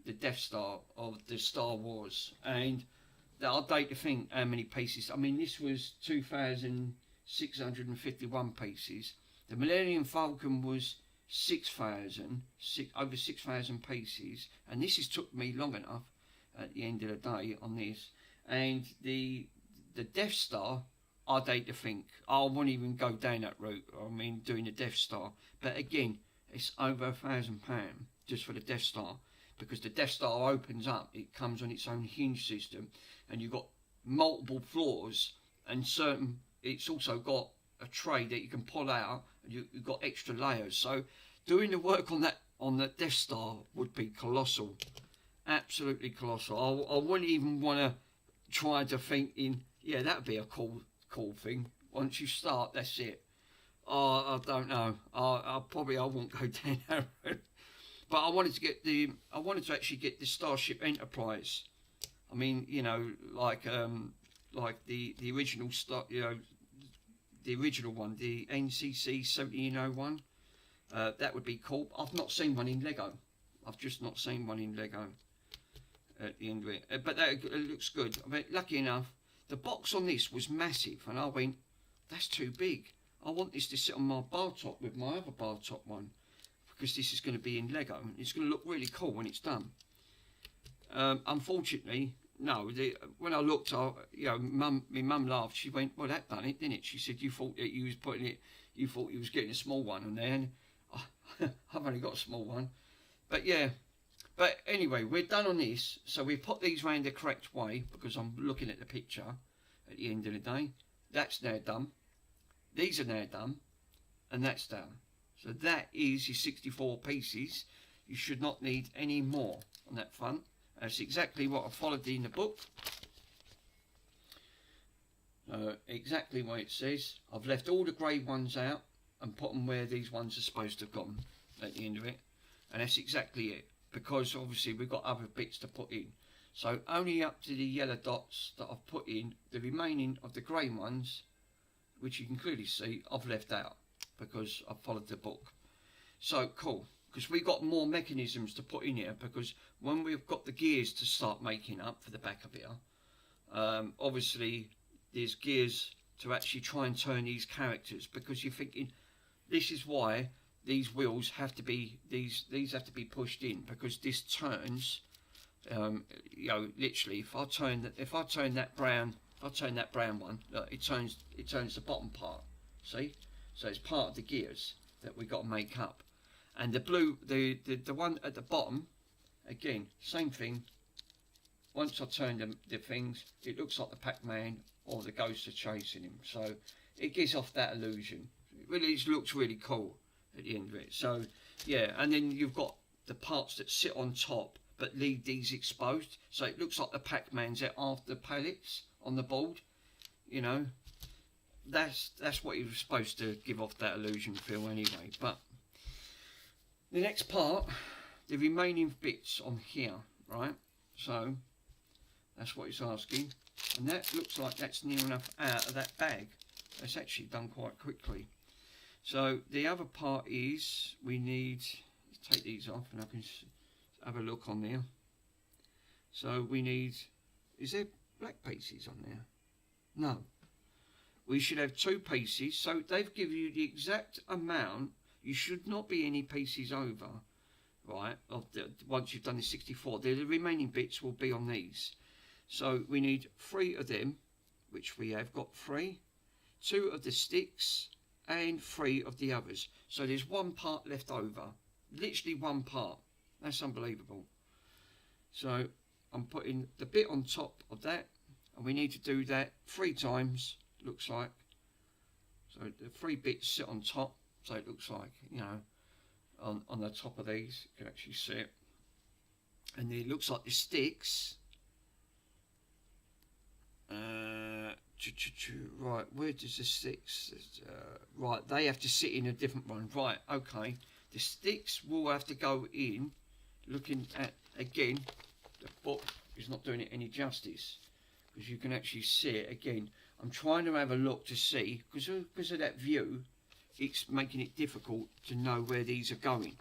Speaker 1: The Death Star of the Star Wars, and I'd like to think how many pieces. I mean, this was 2,651 pieces. The Millennium Falcon was over 6,000 pieces, and this has took me long enough at the end of the day on this. And the Death Star, I'd hate to think I won't even go down that route. I mean, doing the Death Star, but again, it's over £1,000 just for the Death Star, because the Death Star opens up. It comes on its own hinge system, and you've got multiple floors, and it's also got a tray that you can pull out, and you've got extra layers. So doing the work on the Death Star would be colossal, absolutely colossal. I wouldn't even want to try to think yeah, that'd be a cool thing. Once you start, that's it. I don't know. I won't go down that road. But I wanted to actually get the Starship Enterprise. I mean, you know, like the original the original one, the NCC 1701. That would be cool. I've not seen one in Lego. I've just not seen one in Lego at the end of it. But it looks good. I mean, lucky enough, the box on this was massive, and I went, that's too big. I want this to sit on my bar top with my other bar top one, because this is going to be in Lego. It's going to look really cool when it's done. Unfortunately, no. When I looked, my mum laughed. She went, "Well, that done it, didn't it?" She said, "You thought that you was putting it. You thought you was getting a small one on there, and I've only got a small one." But yeah. But anyway, we're done on this. So we put these round the correct way, because I'm looking at the picture at the end of the day. That's now done. These are now done, and that's done. So that is your 64 pieces. You should not need any more on that front. That's exactly what I followed in the book. Exactly what it says. I've left all the grey ones out and put them where these ones are supposed to have gone at the end of it. And that's exactly it. Because obviously we've got other bits to put in. So only up to the yellow dots that I've put in. The remaining of the grey ones, which you can clearly see, I've left out, because I've followed the book. So cool, because we've got more mechanisms to put in here, because when we've got the gears to start making up for the back of it, obviously there's gears to actually try and turn these characters, because you're thinking, this is why these wheels have to be, these have to be pushed in, because this turns, you know, literally, if I turn that brown one, look, it turns the bottom part. See, so it's part of the gears that we got to make up. And the blue, the one at the bottom, again, same thing. Once I turn the things, it looks like the Pac-Man or the ghosts are chasing him. So it gives off that illusion. It really looks really cool at the end of it. So yeah, and then you've got the parts that sit on top but leave these exposed, so it looks like the Pac-Man's out after the pallets on the board. You know, that's what he was supposed to give off, that illusion feel anyway. But the next part, the remaining bits on here, right? So that's what it's asking, and that looks like that's near enough out of that bag. It's actually done quite quickly. So the other part is we need to take these off, and I can have a look on there. So we need, is there black pieces on there? No. We should have 2 pieces. So they've given you the exact amount. You should not be any pieces over, right? Once you've done the 64, the remaining bits will be on these. So we need 3 of them, which we have got 3. 2 of the sticks, and 3 of the others. So there's 1 part left over. Literally 1 part. That's unbelievable. So I'm putting the bit on top of that, and we need to do that 3 times, looks like. So the 3 bits sit on top, so it looks like, you know, on the top of these, you can actually see it. And it looks like the sticks. Right, where does the sticks? Right, they have to sit in a different one. Right, okay. The sticks will have to go in. Looking at, again, the book is not doing it any justice, because you can actually see it again. I'm trying to have a look to see, because of that view, it's making it difficult to know where these are going.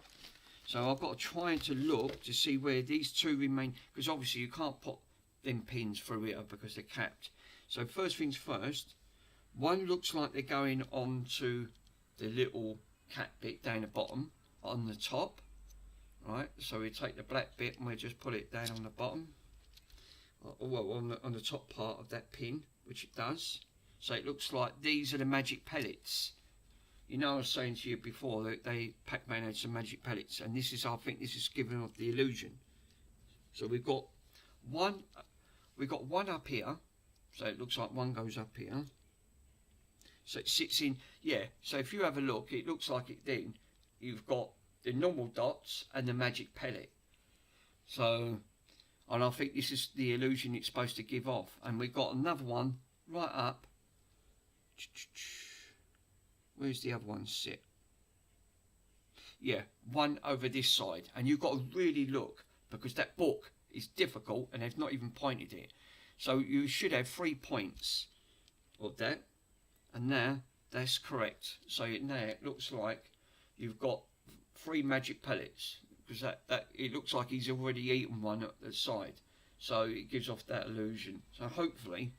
Speaker 1: So I've got to try to look to see where these 2 remain, because obviously you can't put them pins through here because they're capped. So first things first, one looks like they're going on to the little cap bit down the bottom on the top. Right, so we take the black bit and we just put it down on the bottom, well, on the top part of that pin, which it does. So it looks like these are the magic pellets. You know, I was saying to you before that Pac-Man had some magic pellets, and this is, I think this is giving off the illusion. So we've got one up here, so it looks like one goes up here. So it sits in, yeah. So if you have a look, it looks like it. Then you've got the normal dots and the magic pellet. So, and I think this is the illusion it's supposed to give off. And we've got another one right up. Where's the other one sit? Yeah, one over this side. And you've got to really look, because that book is difficult and they've not even pointed it. So you should have 3 points of that. And now that's correct. So now it looks like you've got 3 magic pellets, because that it looks like he's already eaten one at the side, so it gives off that illusion. So hopefully,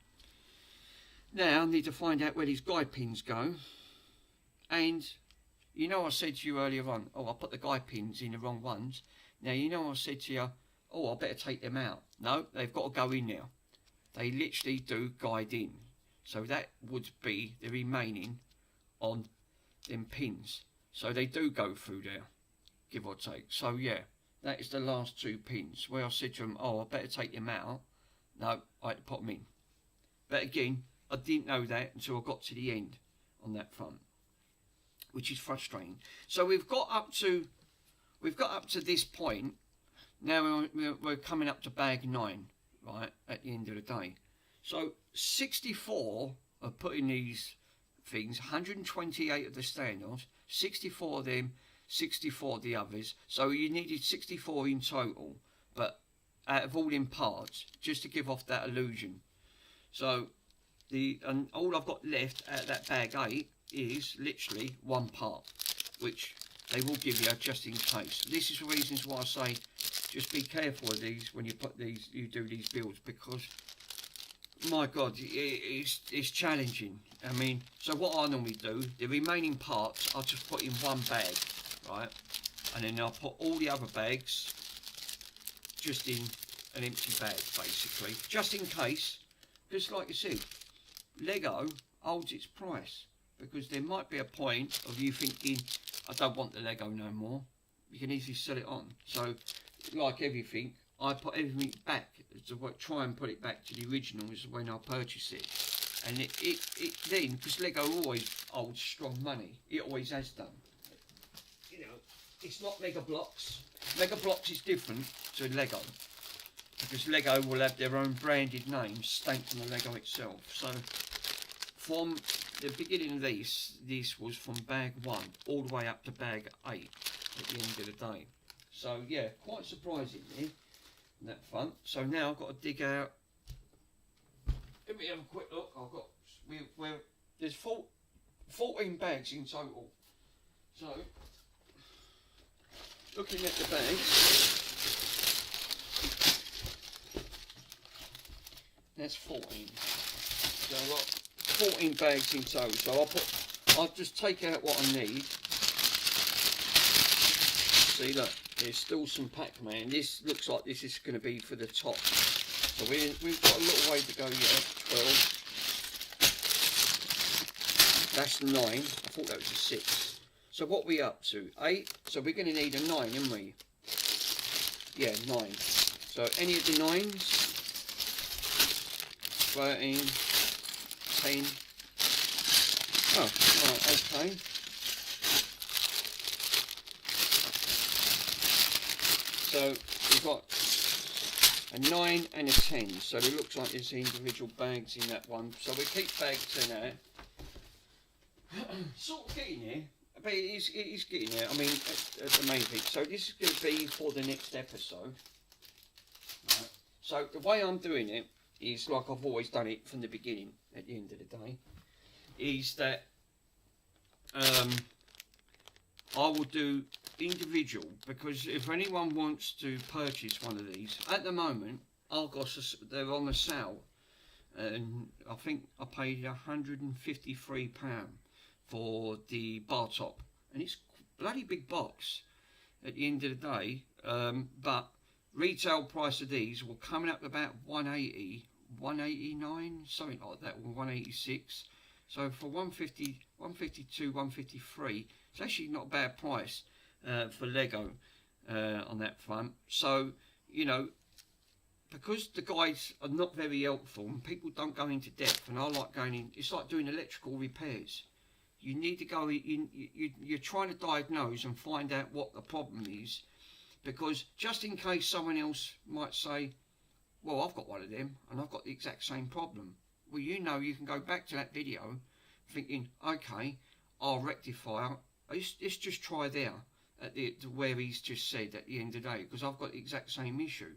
Speaker 1: now I need to find out where these guide pins go. And you know, I said to you earlier on, oh, I put the guide pins in the wrong ones. Now you know, I said to you, oh, I better take them out. No, they've got to go in now. They literally do guide in, so that would be the remaining on them pins. So they do go through there, give or take. So yeah, that is the last 2 pins where I said to them, oh, I better take them out. No, I had to put them in. But again, I didn't know that until I got to the end on that front, which is frustrating. So we've got up to this point. Now we're coming up to bag 9, right, at the end of the day. So 64 are putting these things, 128 of the standoffs, 64 of them, 64 of the others. So you needed 64 in total, but out of all in parts, just to give off that illusion. So and all I've got left out of that bag 8 is literally 1 part, which they will give you just in case. This is the reasons why I say just be careful of these when you do these builds, because my God, it's challenging. I mean, so what I normally do, the remaining parts I'll just put in 1 bag, right? And then I'll put all the other bags just in an empty bag, basically, just in case. Because like I said, Lego holds its price, because there might be a point of you thinking, I don't want the Lego no more. You can easily sell it on. So, like everything, I put everything back to try and put it back to the original is when I purchase it. And it then, because Lego always holds strong money, it always has done. You know, it's not Mega Bloks. Mega Bloks is different to Lego, because Lego will have their own branded names stamped on the Lego itself. So from the beginning of this was from bag 1 all the way up to bag 8 at the end of the day. So yeah, quite surprising there on that front. So now I've got to dig out. Let me have a quick look. I've got there's 14 bags in total. So looking at the bags, that's 14. So I've got 14 bags in total. So I'll just take out what I need. See, look, there's still some Pac-Man. This looks like this is going to be for the top. So we've got a little way to go yet. 12. That's 9. I thought that was a 6. So what are we up to? 8. So we're going to need a 9, aren't we? Yeah, 9. So any of the 9s? 13, 10, Oh, right, okay. So we've got a 9 and a 10. So it looks like there's individual bags in that one. So we keep bag 10 out. Sort of getting there, but it is getting there. I mean, at the main thing. So this is going to be for the next episode. Right. So the way I'm doing it is like I've always done it from the beginning. At the end of the day, is that I will do individual, because if anyone wants to purchase one of these, at the moment Argos, they're on a sale, and I think I paid £153 for the Bartop, and it's a bloody big box at the end of the day, but retail price of these will come up to about 180, 189, something like that, or 186. So for 150, 152, 153, it's actually not a bad price for Lego on that front. So, you know, because the guys are not very helpful and people don't go into depth, and I like going in, it's like doing electrical repairs. You need to go in, you're trying to diagnose and find out what the problem is, because just in case someone else might say, well, I've got one of them and I've got the exact same problem. Well, you know, you can go back to that video thinking, okay, I'll rectify it. Let's just try there at where he's just said at the end of the day, because I've got the exact same issue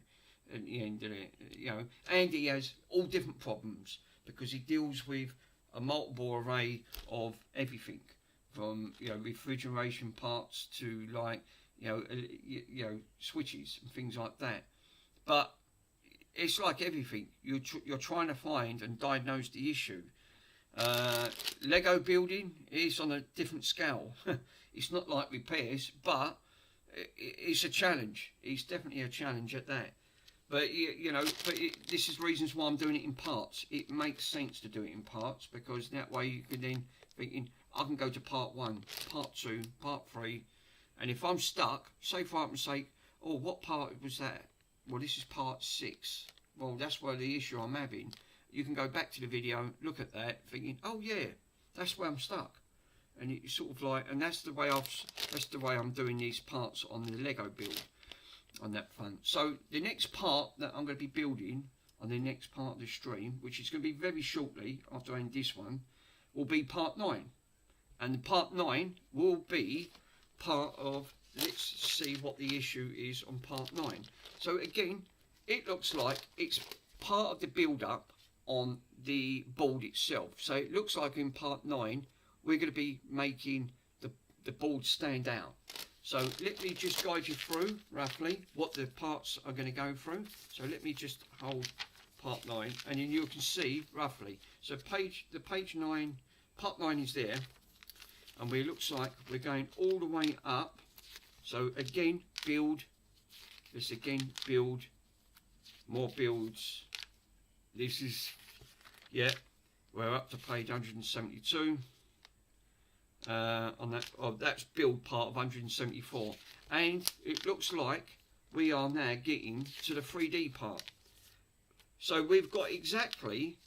Speaker 1: at the end of it, you know. And he has all different problems because he deals with a multiple array of everything, from, you know, refrigeration parts to, like, you know, switches and things like that. But it's like everything, you're trying to find and diagnose the issue. Lego building is on a different scale. It's not like repairs, but it's a challenge. It's definitely a challenge at that. But you know, this is reasons why I'm doing it in parts. It makes sense to do it in parts, because that way you can then thinking, I can go to part 1, part 2, part 3, and if I'm stuck, say for argument's sake, oh, what part was that? Well, this is part 6. Well, that's where the issue I'm having. You can go back to the video, look at that, thinking, oh yeah, that's where I'm stuck. And it's sort of like, and that's the way I'm doing these parts on the Lego build on that front. So the next part that I'm going to be building on the next part of the stream, which is going to be very shortly after I end this one, will be part 9. And part 9 will be part of, let's see what the issue is on part 9. So again, it looks like it's part of the build up on the board itself. So it looks like in part 9 we're going to be making the board stand out. So let me just guide you through roughly what the parts are going to go through. So let me just hold part 9, and then you can see roughly. So the page 9, part 9 is there, and it looks like we're going all the way up. So again, build, this again, build, more builds. This is, yeah, we're up to page 172. On that, that's build part of 174, and it looks like we are now getting to the 3D part. So we've got exactly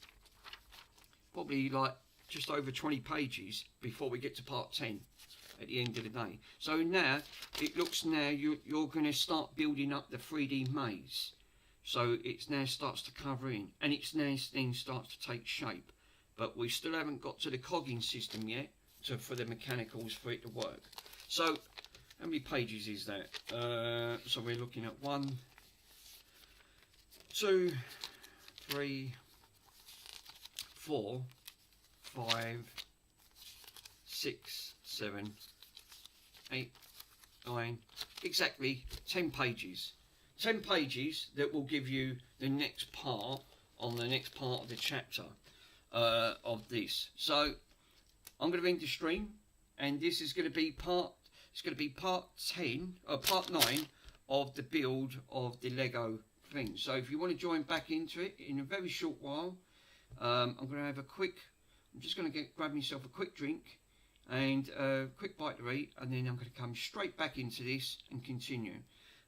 Speaker 1: probably like just over 20 pages before we get to part 10 at the end of the day. So now it looks, now you're going to start building up the 3D maze. So it now starts to cover in, and it's now then starts to take shape. But we still haven't got to the cogging system yet, for the mechanicals for it to work. So how many pages is that? So we're looking at 1, 2, 3, 4, 5, 6, 7, 8, 9, exactly 10 pages. 10 pages that will give you the next part on the next part of the chapter of this. So I'm going to end the stream, and this is going to be part 10 or part 9 of the build of the Lego thing. So if you want to join back into it in a very short while, I'm going to have I'm just going to grab myself a quick drink and a quick bite to eat, and then I'm going to come straight back into this and continue,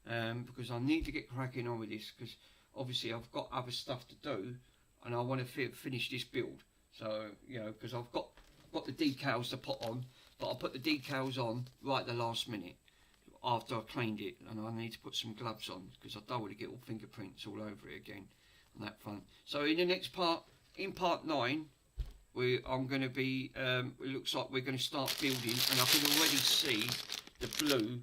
Speaker 1: because I need to get cracking on with this, because obviously I've got other stuff to do and I want to finish this build. So, you know, because I've got got the decals to put on, but I put the decals on right at the last minute after I cleaned it, and I need to put some gloves on because I don't want to get all fingerprints all over it again on that front. So in the next part, in part 9, I'm going to be, it looks like we're going to start building, and I can already see the blue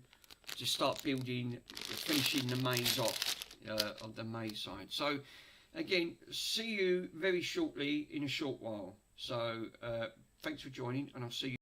Speaker 1: to start building, finishing the maze off on the maze side. So again, see you very shortly in a short while. So thanks for joining, and I'll see you